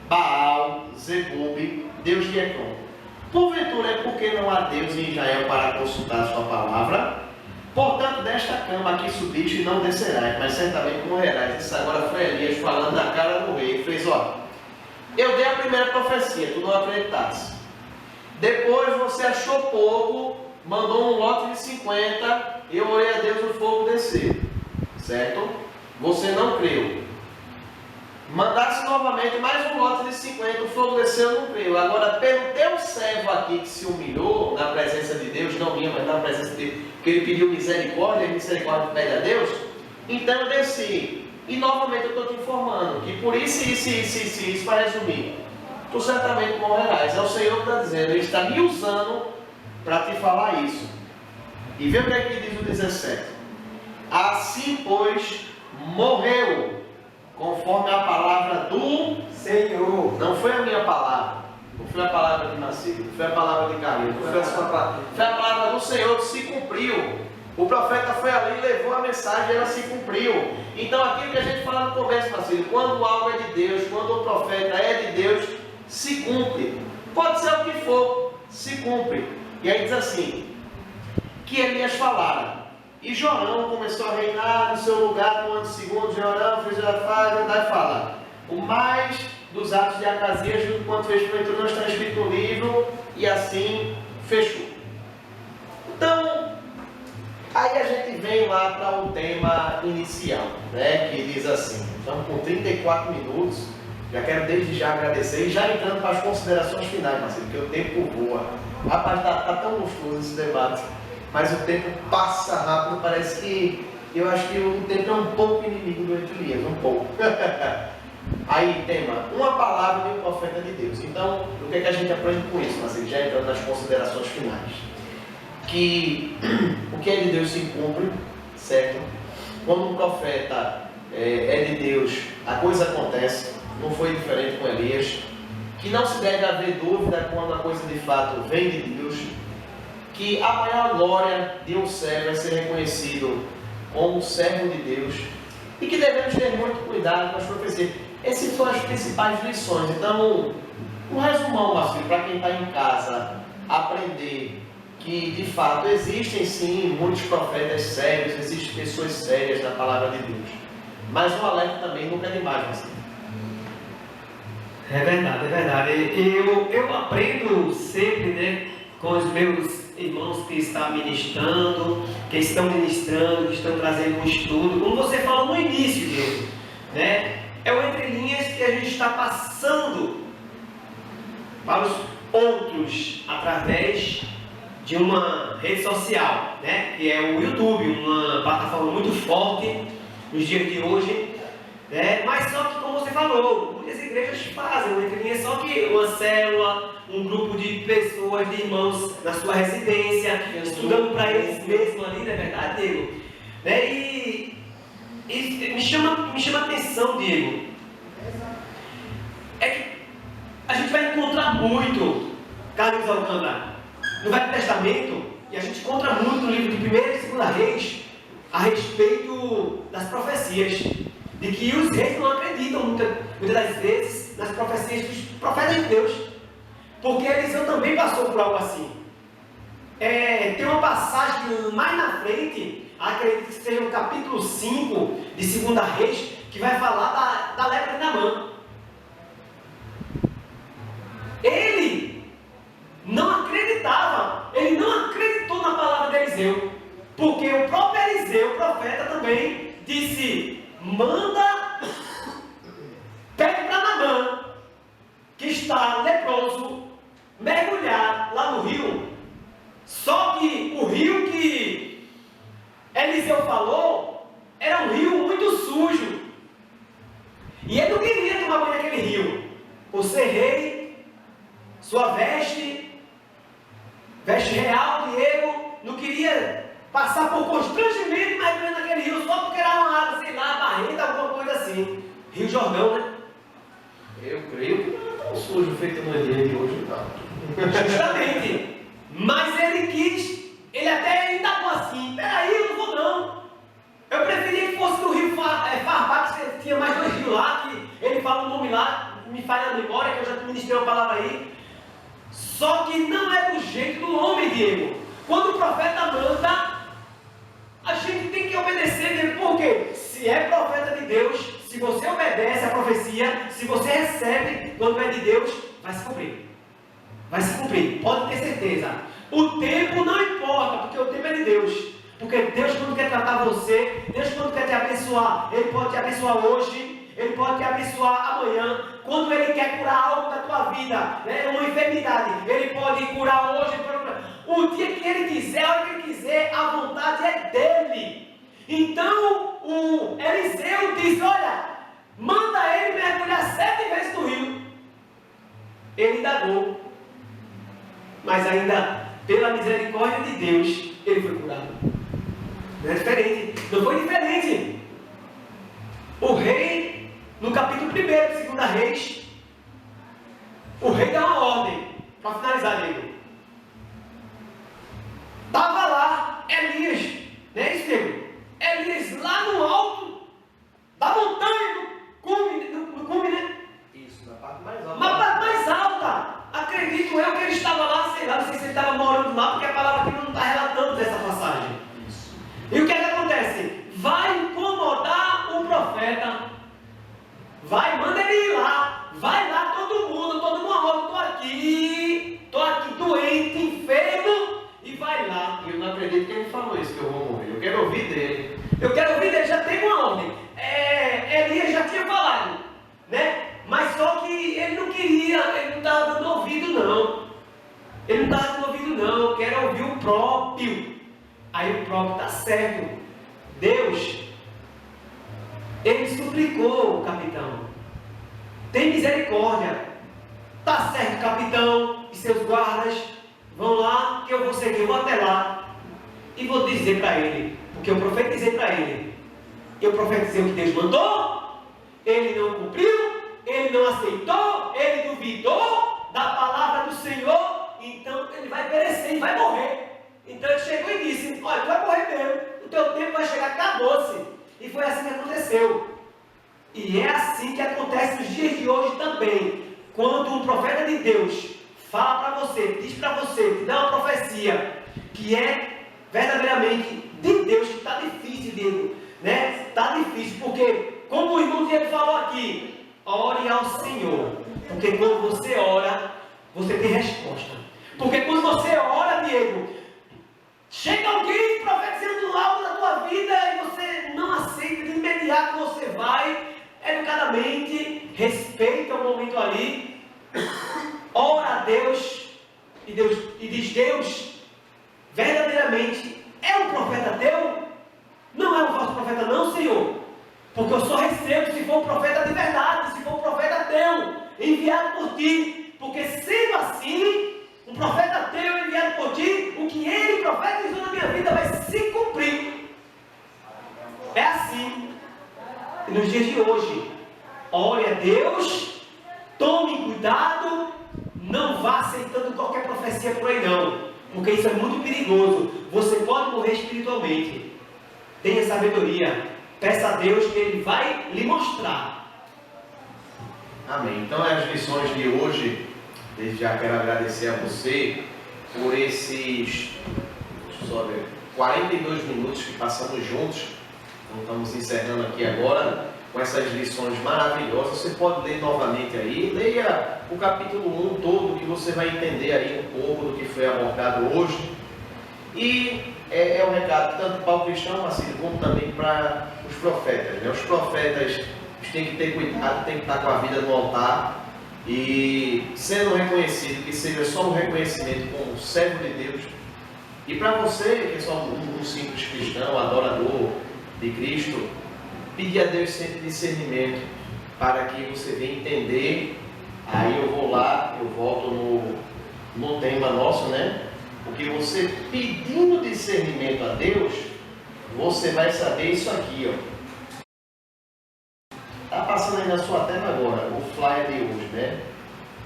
Baal, Zebub, Deus de Ecrom? Porventura é porque não há Deus em Israel para consultar a sua palavra? Portanto, desta cama aqui subiste e não descerás, mas certamente morrerás. Isso agora foi Elias falando na cara do rei. Ele fez, eu dei a primeira profecia, tu não acreditaste. Depois você achou pouco, mandou um lote de 50, eu orei a Deus, o fogo desceu. Certo? Você não creu. Mandasse novamente mais um lote de 50, o fogo desceu, não creu. Agora, pelo teu servo aqui que se humilhou na presença de Deus, não minha, mas na presença dele, que ele pediu misericórdia, e misericórdia pede a Deus, então eu desci. E novamente eu estou te informando que por isso, para resumir, tu certamente morrerás. É o Senhor que está dizendo, Ele está me usando para te falar isso. E vê o que é que diz o 17. Assim, pois, morreu, conforme a palavra do Senhor. Não foi a minha palavra, não foi a palavra de Marcílio, não foi a palavra de Carlinhos, não foi a sua palavra, foi a palavra do Senhor que se cumpriu. O profeta foi ali, levou a mensagem e ela se cumpriu. Então aquilo que a gente fala no começo, Marcílio, quando algo é de Deus, quando o profeta é de Deus, se cumpre. Pode ser o que for, se cumpre. E aí diz assim, que Elias falara. E Jorão começou a reinar no seu lugar no ano segundo. Jorão fez e fala, o mais dos atos de Acasias, quanto fez porventura, não está escrito no livro, e assim fechou. Então, aí a gente vem lá para o tema inicial, né, que diz assim, estamos com 34 minutos, já quero desde já agradecer, e já entrando para as considerações finais, Marcelo, porque o tempo voa. Rapaz, está tão gostoso esse debate. Mas o tempo passa rápido, parece que eu acho que o tempo é um pouco inimigo do Elias, um pouco. Aí, tema, uma palavra de um profeta de Deus. Então, o que é que a gente aprende com isso? Mas já entrando nas considerações finais. Que o que é de Deus se cumpre, certo? Quando um profeta é de Deus, a coisa acontece. Não foi diferente com Elias. Que não se deve haver dúvida quando a coisa de fato vem de Deus. Que a maior glória de um servo é ser reconhecido como servo de Deus. E que devemos ter muito cuidado com as profecias. Essas são as principais lições. Então, um resumão, Marcelo, para quem está em casa, aprender que de fato existem sim muitos profetas sérios, existem pessoas sérias na palavra de Deus. Mas o alerta também nunca é demais, Marcelo. É verdade. Eu aprendo sempre, né, com os meus irmãos que estão ministrando, que estão trazendo um estudo. Como você falou no início, Diego, né? É o entre linhas que a gente está passando para os outros através de uma rede social, né? Que é o YouTube, uma plataforma muito forte nos dias de hoje, né? Mas só que, como você falou, muitas igrejas fazem o entre linhas, só que uma célula, um grupo de pessoas, de irmãos na sua residência, estudando para eles mesmos ali, não é verdade, Diego? Né? E me chama a atenção, Diego, é que a gente vai encontrar muito, Carlos Alcântara, no Velho Testamento, e a gente encontra muito no livro de 1ª e 2ª Reis, a respeito das profecias, de que os reis não acreditam muitas das vezes nas profecias dos profetas de Deus, porque Eliseu também passou por algo assim. Tem uma passagem mais na frente, acredito que seja no capítulo 5 de 2ª Reis, que vai falar da lepra de Naamã. Ele não acreditava, ele não acreditou na palavra de Eliseu, porque o próprio Eliseu, o profeta, também disse: pede para Naamã, que está leproso, mergulhar lá no rio. Só que o rio que Eliseu falou era um rio muito sujo, e ele não queria tomar banho naquele rio, por ser rei, sua veste real, Diego, não queria passar por constrangimento mergulhando naquele rio, só porque era uma água, sei lá, barrenta, alguma coisa assim. Rio Jordão, né? Eu creio que não é tão sujo feito no dia de hoje, não. Justamente. Mas ele até indagou assim: peraí, eu não vou não. Eu preferia que fosse do rio Farpá, que tinha mais 2 rios lá, que ele fala o nome lá, me falha a memória, que eu já ministrei uma palavra aí. Só que não é do jeito do homem, Diego. Quando o profeta manda, a gente tem que obedecer nele, porque se é profeta de Deus, se você obedece a profecia, se você recebe quando é de Deus, vai se cumprir. Vai se cumprir, pode ter certeza. O tempo não importa, porque o tempo é de Deus. Porque Deus, quando quer tratar você, Deus, quando quer te abençoar, Ele pode te abençoar hoje, Ele pode te abençoar amanhã. Quando Ele quer curar algo da tua vida, né, uma enfermidade, Ele pode curar hoje. O dia que Ele quiser, a hora que Ele quiser, a vontade é dEle. Então, o Eliseu disse: olha, manda ele mergulhar 7 vezes no rio. Ele indagou, mas ainda, pela misericórdia de Deus, ele foi curado. Não é diferente, não foi diferente. O rei, no capítulo 1 de 2ª Reis, o rei dá uma ordem, para finalizar, Diego. Estava lá Elias, não é isso, Diego? Elias lá no alto da montanha, no cume, né? Isso, na parte mais alta. Na parte mais alta. Acredito eu que ele estava lá, sei lá, não sei se ele estava morando lá, porque a palavra aqui não está relatando dessa passagem. Isso. E o que é que acontece? Vai incomodar o profeta. Manda ele ir lá. Vai lá todo mundo, estou aqui doente, enfermo, e vai lá. Eu não acredito que ele falou isso, que eu vou morrer. Eu quero ouvir dele. Já tem uma ordem. Elias já tinha falado, né? Mas só que ele não queria, ele não estava dando ouvido não. Ele não estava dando ouvido não, eu quero ouvir o próprio. Aí o próprio está certo. Deus, ele suplicou o capitão. tem misericórdia. Tá certo, capitão e seus guardas, vão lá que eu vou seguir, eu vou até lá e vou dizer para ele, porque eu profetizei para ele. Eu profetizei o que Deus mandou, ele não cumpriu, ele não aceitou, ele duvidou da palavra do Senhor, então ele vai perecer e vai morrer. Então ele chegou e disse: olha, tu vai morrer mesmo, o teu tempo vai chegar, acabou-se. E foi assim que aconteceu. E é assim que acontece nos dias de hoje também. Quando um profeta de Deus fala para você, diz para você, te dá uma profecia que é verdadeiramente de Deus, que está difícil, Diego, né? Está difícil, porque como o irmão Diego falou aqui, ore ao Senhor, porque quando você ora, você tem resposta. Porque quando você ora, Diego, chega alguém profetizando algo na tua vida e você não aceita, de imediato você vai educadamente, respeita o momento ali, ora a Deus e diz: Deus, verdadeiramente é um profeta teu? Não é um falso profeta não, Senhor, porque eu só recebo se for um profeta de verdade, se for um profeta teu, enviado por ti, porque sendo assim, um profeta teu enviado por ti, o que ele profetizou na minha vida vai se cumprir. É assim. E nos dias de hoje, ore a Deus, tome cuidado, não vá aceitando qualquer profecia por aí não, porque isso é muito perigoso. Você pode morrer espiritualmente. Tenha sabedoria, peça a Deus que Ele vai lhe mostrar. Amém. Então as lições de hoje, desde já quero agradecer a você por esses 42 minutos que passamos juntos. Então, estamos encerrando aqui agora com essas lições maravilhosas. Você pode ler novamente aí, leia o capítulo 1 todo, que você vai entender aí um pouco do que foi abordado hoje. E é um recado tanto para o cristão, Marcelo, como também para os profetas, né? Os profetas têm que ter cuidado, têm que estar com a vida no altar e sendo reconhecido, que seja só um reconhecimento como servo de Deus. E para você, que é só um simples cristão, adorador de Cristo, pedir a Deus sempre discernimento para que você venha entender. Aí eu vou lá, eu volto no tema nosso, né? Porque você pedindo discernimento a Deus, você vai saber isso aqui, ó. Está passando aí na sua tela agora, o flyer de hoje, né?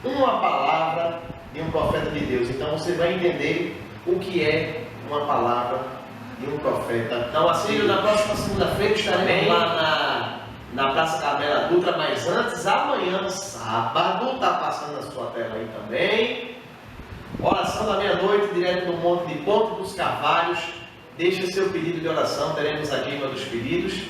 Uma palavra de um profeta de Deus. Então você vai entender o que é uma palavra de um profeta. Então, assim, na próxima segunda-feira estaremos lá na Praça Carmela Dutra, mas antes, amanhã, sábado, está passando na sua tela aí também. Oração da meia-noite, direto do Monte de Ponte dos Carvalhos. Deixe seu pedido de oração, teremos aqui uma dos pedidos.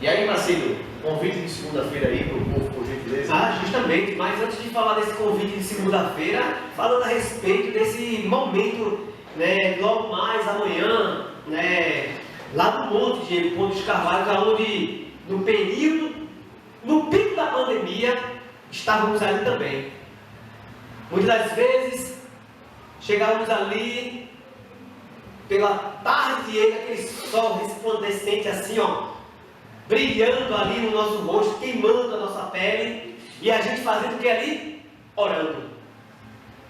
E aí, Marcelo, convite de segunda-feira aí para o povo, por gentileza. Justamente, mas antes de falar desse convite de segunda-feira, falando a respeito desse momento, né, logo mais amanhã, né, lá no Monte de Ponte dos Carvalhos, onde no pico da pandemia, estávamos ali também. Muitas das vezes, chegávamos ali, pela tarde, aquele sol resplandecente assim, ó, brilhando ali no nosso rosto, queimando a nossa pele, e a gente fazendo o que ali? Orando,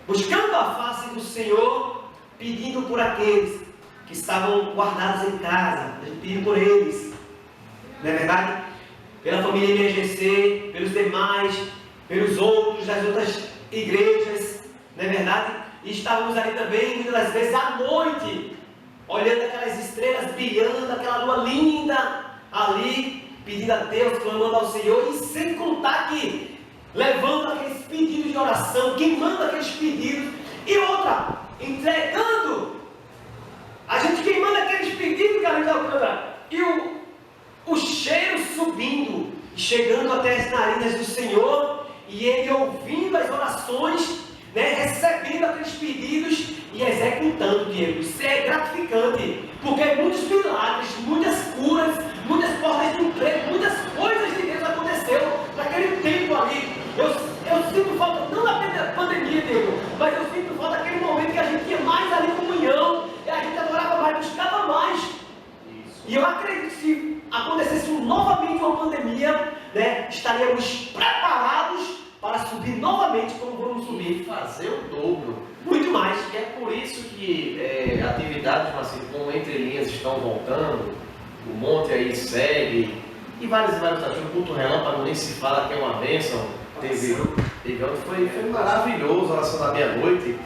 buscando a face do Senhor, pedindo por aqueles que estavam guardados em casa, a gente pedindo por eles, não é verdade? Pela família MGC, pelos demais, pelos outros, das outras igrejas, não é verdade? E estávamos ali também, muitas das vezes, à noite, olhando aquelas estrelas brilhando, aquela lua linda, ali, pedindo a Deus, clamando ao Senhor, e sem contar que, levando aqueles pedidos de oração, queimando aqueles pedidos, e outra, entregando, a gente queimando aqueles pedidos, galera, e o cheiro subindo, chegando até as narinas do Senhor, e Ele ouvindo as orações, né, recebendo aqueles pedidos e executando, Diego. Isso é gratificante, porque muitos milagres, muitas curas, muitas portas de emprego, muitas coisas de Deus aconteceram naquele tempo ali. Eu sinto falta, não da pandemia, Diego, mas eu sinto falta daquele momento que a gente tinha mais ali comunhão, e a gente adorava mais, buscava mais. Isso. E eu acredito que se acontecesse novamente uma pandemia, né, estaríamos preparados subir novamente como vamos subir. E fazer o dobro. Muito mais. E é por isso que atividades assim, como Entre Linhas estão voltando, o Monte aí segue, e vários outros. O culto relâmpago nem se fala que é uma bênção. Foi maravilhoso a oração da meia-noite.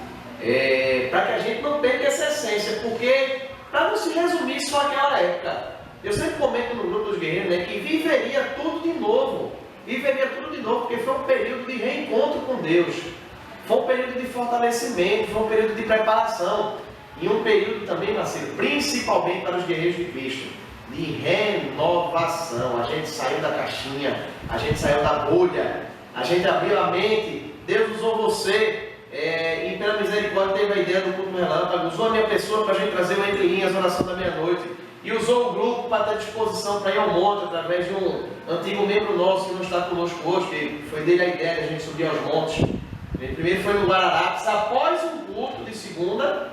Para que a gente não perca essa essência, porque para não se resumir só aquela época. Eu sempre comento no grupo dos guerreiros, né, que viveria tudo de novo, porque foi um período de reencontro com Deus, foi um período de fortalecimento, foi um período de preparação, e um período também, Marcelo, principalmente para os guerreiros de Cristo, de renovação. A gente saiu da caixinha, a gente saiu da bolha, a gente abriu a mente. Deus usou você, e pela misericórdia teve a ideia do culto relâmpago, usou a minha pessoa para a gente trazer o Entre Linhas, a oração da meia-noite, e usou o grupo para ter disposição para ir ao monte, através de um antigo membro nosso que não está conosco hoje, que foi dele a ideia de a gente subir aos montes. Ele primeiro foi no Guararapes, após um culto de segunda,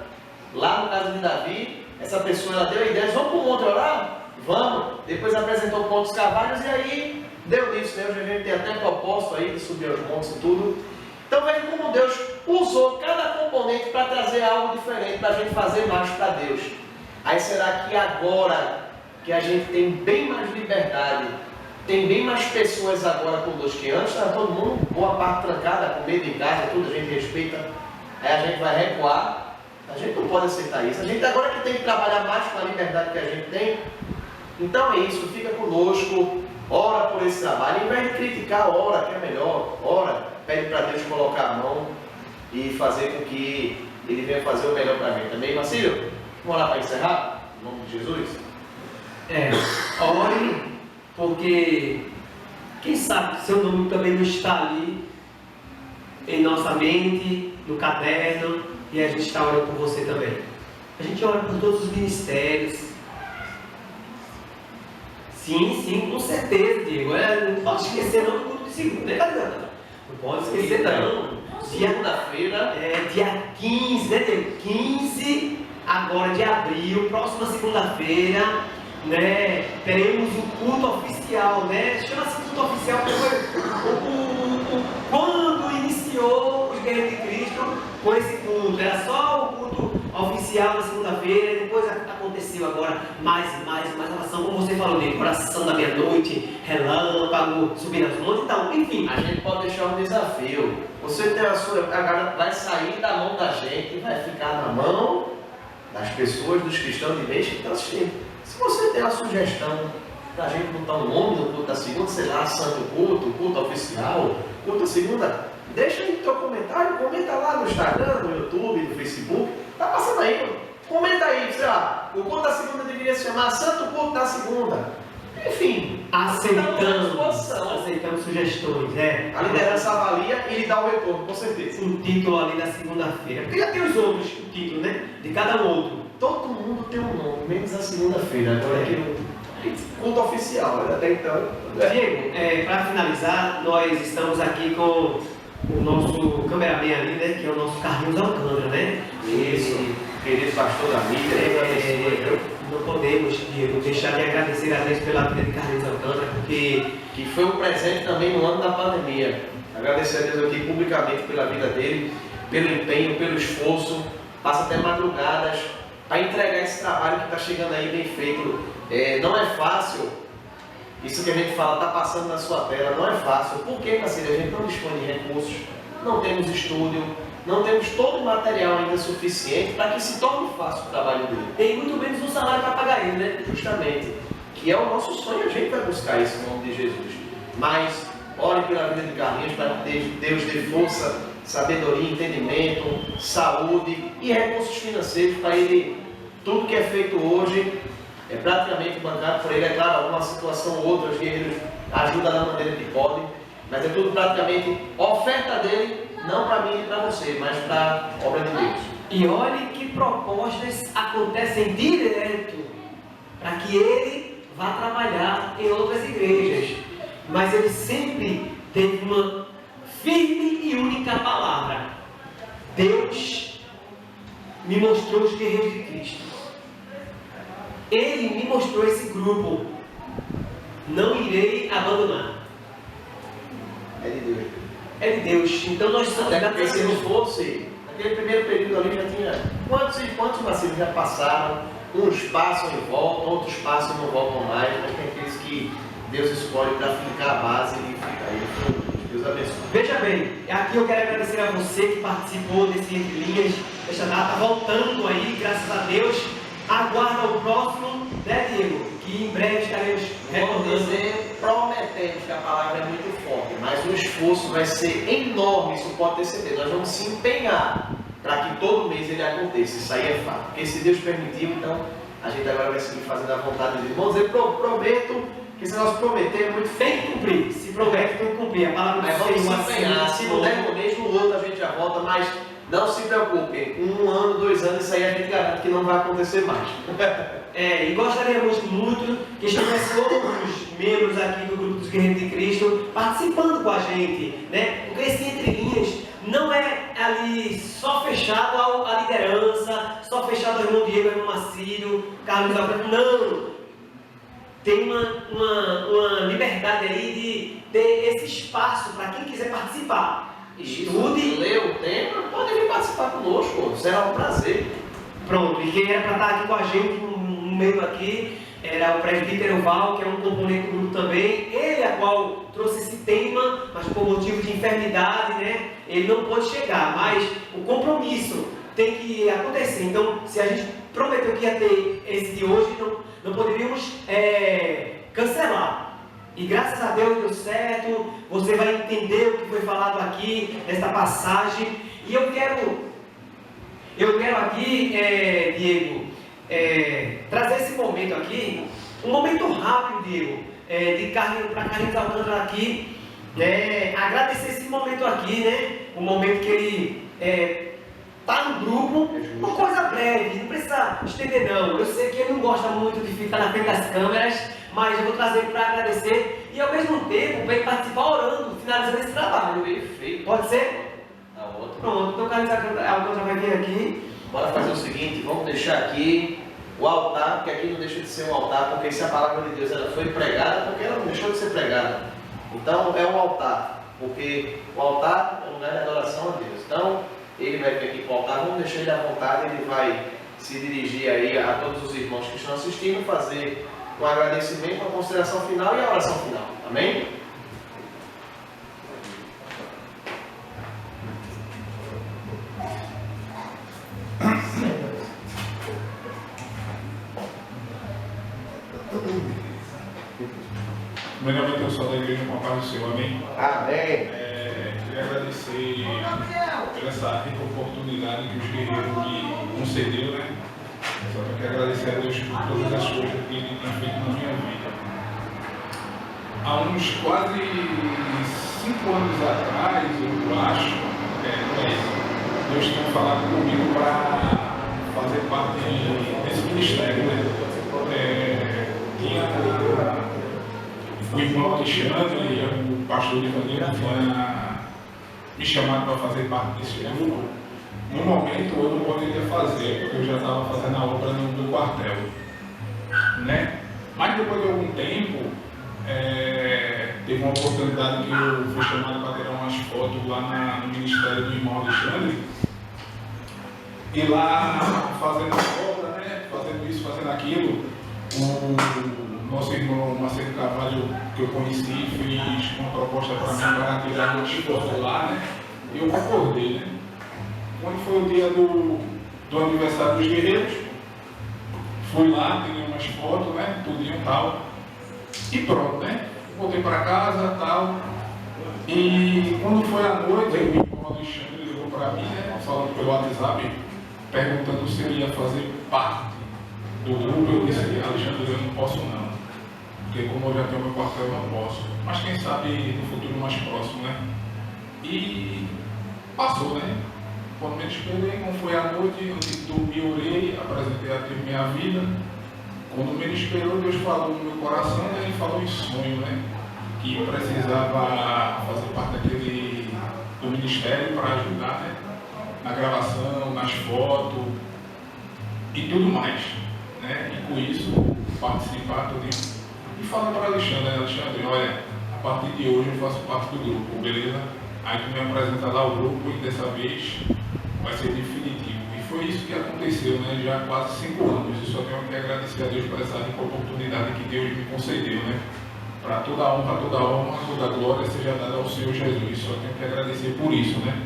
lá no Casa de Davi. Essa pessoa ela deu a ideia, vamos para o monte orar? Vamos. Depois apresentou pontos Carvalhos e aí deu nisso, né? Hoje a gente tem até propósito aí de subir aos montes e tudo. Então veja como Deus usou cada componente para trazer algo diferente, para a gente fazer mais para Deus. Aí será que agora que a gente tem bem mais liberdade, tem bem mais pessoas agora conosco que antes, está todo mundo, boa parte trancada, com medo em casa, tudo, a gente respeita, aí a gente vai recuar, a gente não pode aceitar isso. A gente agora que tem que trabalhar mais com a liberdade que a gente tem. Então é isso, fica conosco, ora por esse trabalho, em vez de criticar, ora que é melhor, ora, pede para Deus colocar a mão e fazer com que Ele venha fazer o melhor para mim. Também, Marcílio? Vamos lá para encerrar? Em nome de Jesus? Ore, porque quem sabe seu nome também não está ali em nossa mente, no caderno, e a gente está orando por você também. A gente ora por todos os ministérios. Sim, com certeza, Diego. Não pode esquecer não do culto de segunda, né, Cadê? Não pode esquecer não. Segunda-feira. Dia 15, né, Diego? 15 agora de abril, próxima segunda-feira, né? Teremos o culto oficial, né? Chama-se culto oficial porque foi quando iniciou os Guerreiros de Cristo com esse culto. Era só o culto oficial na segunda-feira, e depois aconteceu agora mais oração, como você falou, de oração da meia-noite, relâmpago, subir nas montes, então, enfim. A gente pode deixar um desafio. Você tem agora vai sair da mão da gente e vai ficar na mão das pessoas, dos cristãos de vez que estão assistindo. Se você tem uma sugestão para a gente botar um nome no culto da segunda, sei lá, santo culto oficial, culto da segunda, deixa aí no teu comentário, comenta lá no Instagram, no YouTube, no Facebook, tá passando aí, mano. Comenta aí, sei lá, o culto da segunda deveria se chamar Santo Culto da Segunda. Enfim, aceitamos sugestões, A liderança avalia e lhe dá o retorno, com certeza. Um título ali da segunda-feira. Porque já tem os outros, o título, né? De cada um outro. Todo mundo tem um nome, menos a segunda-feira. Agora aqui culto oficial, até então. Diego, para finalizar, nós estamos aqui com o nosso cameraman ali, né? Que é o nosso Carlinhos Alcântara, né? Isso, querido pastor da mídia, não podemos, Diego, deixar de agradecer a Deus pela vida de Carlinhos Alcântara, porque que foi um presente também no ano da pandemia. Agradecer a Deus aqui publicamente pela vida dele, pelo empenho, pelo esforço, passa até madrugadas para entregar esse trabalho que está chegando aí bem feito. Não é fácil, isso que a gente fala, está passando na sua tela, não é fácil. Por quê, parceiro? A gente não dispõe de recursos, não temos estúdio, não temos todo o material ainda suficiente para que se torne fácil o trabalho dele. Tem muito menos um salário para pagar ele, né? Justamente. Que é o nosso sonho, a gente vai buscar isso em nome de Jesus. Mas, ore pela vida de Carlinhos para que Deus dê força, sabedoria, entendimento, saúde e recursos financeiros para ele. Tudo que é feito hoje é praticamente bancado por ele. É claro, alguma situação ou outra, os guerreiros ajudam da maneira que podem, mas é tudo praticamente oferta dele. Não para mim e para você, mas para a obra de Deus. E olhe que propostas acontecem direto para que ele vá trabalhar em outras igrejas. Mas ele sempre teve uma firme e única palavra. Deus me mostrou os guerreiros de Cristo. Ele me mostrou esse grupo. Não irei abandonar. É de Deus. é de Deus. Então nós somos Até porque graças a se não Deus. fosse, naquele primeiro período ali já tinha quantos e quantos vacilos já passaram, uns passam e voltam, outros passam e não voltam mais, mas tem aqueles que Deus escolhe para ficar a base e fica aí. Deus abençoe. Veja bem, aqui eu quero agradecer a você que participou desse Entre Linhas, desta data, voltando aí, graças a Deus. Aguarda o próximo, né, Diego? Que em breve estaremos Vamos retornando. dizer, prometemos que a palavra é muito forte, mas o esforço vai ser enorme, isso pode ter certeza. Nós vamos se empenhar para que todo mês ele aconteça, isso aí é fato. Porque se Deus permitiu, então a gente agora vai seguir fazendo a vontade dele. Vamos dizer, prometo que esse nosso prometer é muito Tem que cumprir, se promete, tem que cumprir. A palavra mas do vamos Senhor se empenhar, se não der no mês, no outro a gente já volta, mas não se preocupem, 1 ano, 2 anos, isso aí a gente garante que não vai acontecer mais. E gostaríamos muito que estivesse outros membros aqui do Grupo dos Guerreiros de Cristo participando com a gente, né? Porque esse Entre Linhas não é ali só fechado à liderança, só fechado ao irmão Diego, ao irmão Macílio, Carlos Alberto, não. Tem uma liberdade aí de ter esse espaço para quem quiser participar. Estude, lê o tema, pode vir participar conosco, será um prazer. Pronto, e quem era para estar aqui com a gente no meio aqui era o presbítero Val, que é um componente do grupo também. Ele a qual trouxe esse tema, mas por motivo de enfermidade, né? Ele não pôde chegar, mas o compromisso tem que acontecer. Então, se a gente prometeu que ia ter esse de hoje, não poderíamos cancelar. E graças a Deus deu certo, você vai entender o que foi falado aqui, nesta passagem. E eu quero aqui, Diego, trazer esse momento aqui, um momento rápido, Diego, para Carlinhos Alcântara aqui, agradecer esse momento aqui, né? O momento que ele está no grupo, uma coisa breve, não precisa estender não. Eu sei que ele não gosta muito de ficar na frente das câmeras, mas eu vou trazer ele para agradecer e ao mesmo tempo para ele participar orando, finalizando esse trabalho. Perfeito. Pode ser? Tá ótimo. Pronto, então o Carlinhos Alcântara vai vir aqui. Bora fazer o seguinte, vamos deixar aqui o altar, porque aqui não deixa de ser um altar, porque se a palavra de Deus ela foi pregada, porque ela não deixou de ser pregada. Então é um altar, porque o altar é um lugar de adoração a Deus. Então ele vai vir aqui para o altar, vamos deixar ele à vontade, ele vai se dirigir aí a todos os irmãos que estão assistindo, fazer um agradecimento, uma consideração final e a oração final. Amém? Primeiramente, eu sou da igreja com a paz do Senhor, amém? Amém. Queria agradecer por essa rica oportunidade que os guerreiros me concedeu, né? Só que eu quero agradecer a Deus por todas as coisas que Ele tem feito na minha vida. Há uns quase 5 anos atrás, eu acho, Deus tinha falado comigo para fazer parte desse ministério, né? Tinha o irmão Alexandre, o pastor Ivanildo, tinha me chamado para fazer parte desse grupo. No momento eu não poderia fazer, porque eu já estava fazendo a obra no quartel, né? Mas depois de algum tempo, teve uma oportunidade que eu fui chamado para tirar umas fotos lá no ministério do irmão Alexandre. E lá, fazendo a obra, né? Fazendo isso, fazendo aquilo, o nosso irmão Marcelo Carvalho, que eu conheci, fez uma proposta para mim para tirar umas fotos lá, né? E eu concordei, né? Quando foi o dia do aniversário dos guerreiros, fui lá, tirei umas fotos, né? Tudinho e tal. E pronto, né? Voltei para casa e tal. E quando foi à noite, o irmão Alexandre ligou para mim, né? Falando pelo WhatsApp, perguntando se eu ia fazer parte do grupo. Eu disse, Alexandre, eu não posso não. Porque como eu já tenho meu quartel, eu não posso. Mas quem sabe no futuro mais próximo, né? E passou, né? Quando me esperei, como foi à noite, eu dormi, orei, apresentei a Deus minha vida. Quando me esperou, Deus falou no meu coração, né? Ele falou em sonho, né? Que eu precisava fazer parte do ministério para ajudar, né? Na gravação, nas fotos e tudo mais, né? E com isso, participar tudo. E falando para Alexandre, Alexandre, olha, a partir de hoje eu faço parte do grupo, beleza? Aí tu me apresenta lá o grupo e dessa vez vai ser definitivo. E foi isso que aconteceu, né? Já há quase 5 anos. Eu só tenho que agradecer a Deus por essa rica oportunidade que Deus me concedeu, né? Para toda a honra, toda a glória seja dada ao Senhor Jesus. Só tenho que agradecer por isso, né?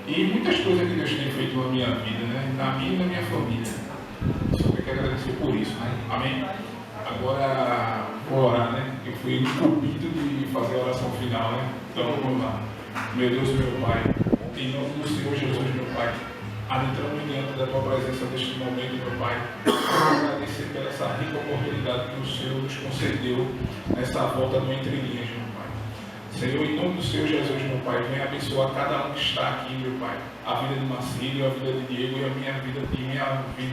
E muitas coisas que Deus tem feito na minha vida, né? Na minha e na minha família. Só tenho que agradecer por isso, né? Amém? Agora vou orar, né? Eu fui incumbido de fazer a oração final, né? Então vamos lá. Meu Deus, meu Pai, em nome do Senhor Jesus, meu Pai, adentramos diante da Tua presença neste momento, meu Pai, agradecer pela essa rica oportunidade que o Senhor nos concedeu nessa volta no Entre Linhas, meu Pai. Senhor, em nome do Senhor Jesus, meu Pai, venha abençoar cada um que está aqui, meu Pai, a vida de Marcílio, a vida de Diego e a minha vida,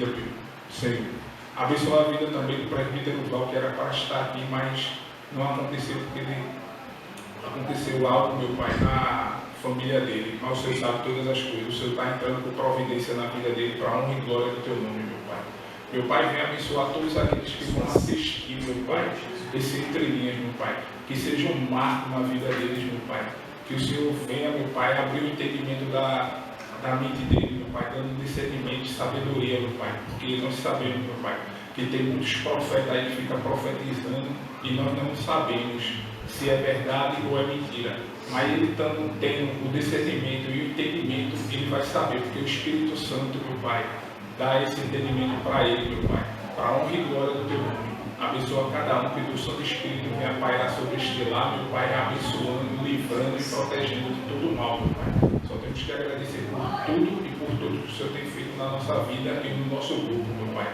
meu Senhor. Abençoar a vida também do presbítero Val, que era para estar aqui, mas não aconteceu porque ele aconteceu algo, meu Pai, na família dele, mas o Senhor sabe todas as coisas. O Senhor está entrando com providência na vida dele para a honra e glória do Teu nome, meu Pai. Meu Pai, venha abençoar todos aqueles que vão assistir, meu Pai, esse Entre Linhas, meu Pai, que seja um marco na vida deles, meu Pai. Que o Senhor venha, meu Pai, abrir o entendimento da mente dele, meu Pai, dando discernimento e sabedoria, meu Pai, porque nós sabemos, meu Pai, que tem muitos profetas aí que ficam profetizando e nós não sabemos se é verdade ou é mentira. Mas ele tendo o discernimento e o entendimento, ele vai saber, porque o Espírito Santo, meu Pai, dá esse entendimento para ele, meu Pai, para a honra e glória do Teu nome. Abençoa cada um, que o Santo Espírito venha pairar sobre este lar, meu Pai, abençoando, livrando e protegendo de todo mal, meu Pai. Só temos que agradecer por tudo e por tudo que o Senhor tem feito na nossa vida e no nosso grupo, meu Pai.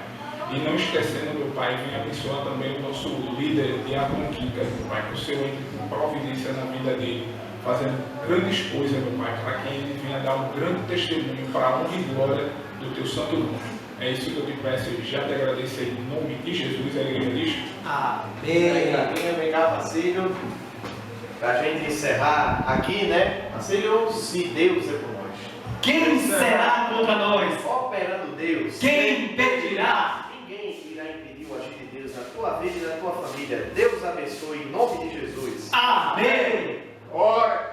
E não esquecendo, meu Pai, venha abençoar também o nosso líder, Diácono Kika, meu Pai, que o Senhor entre com providência na vida dele, fazendo grandes coisas, meu Pai, para que ele venha dar um grande testemunho para a honra e glória do Teu santo nome. É isso que eu te peço e já te agradeço em nome de Jesus. A igreja diz: Amém. Vem cá, Marcílio, para a gente encerrar aqui, né? Marcílio, se Deus é por nós, quem será contra nós? Operando Deus, Quem impedirá? Ninguém irá impedir o agir de Deus na tua vida e na tua família. Deus abençoe em nome de Jesus. Amém. ora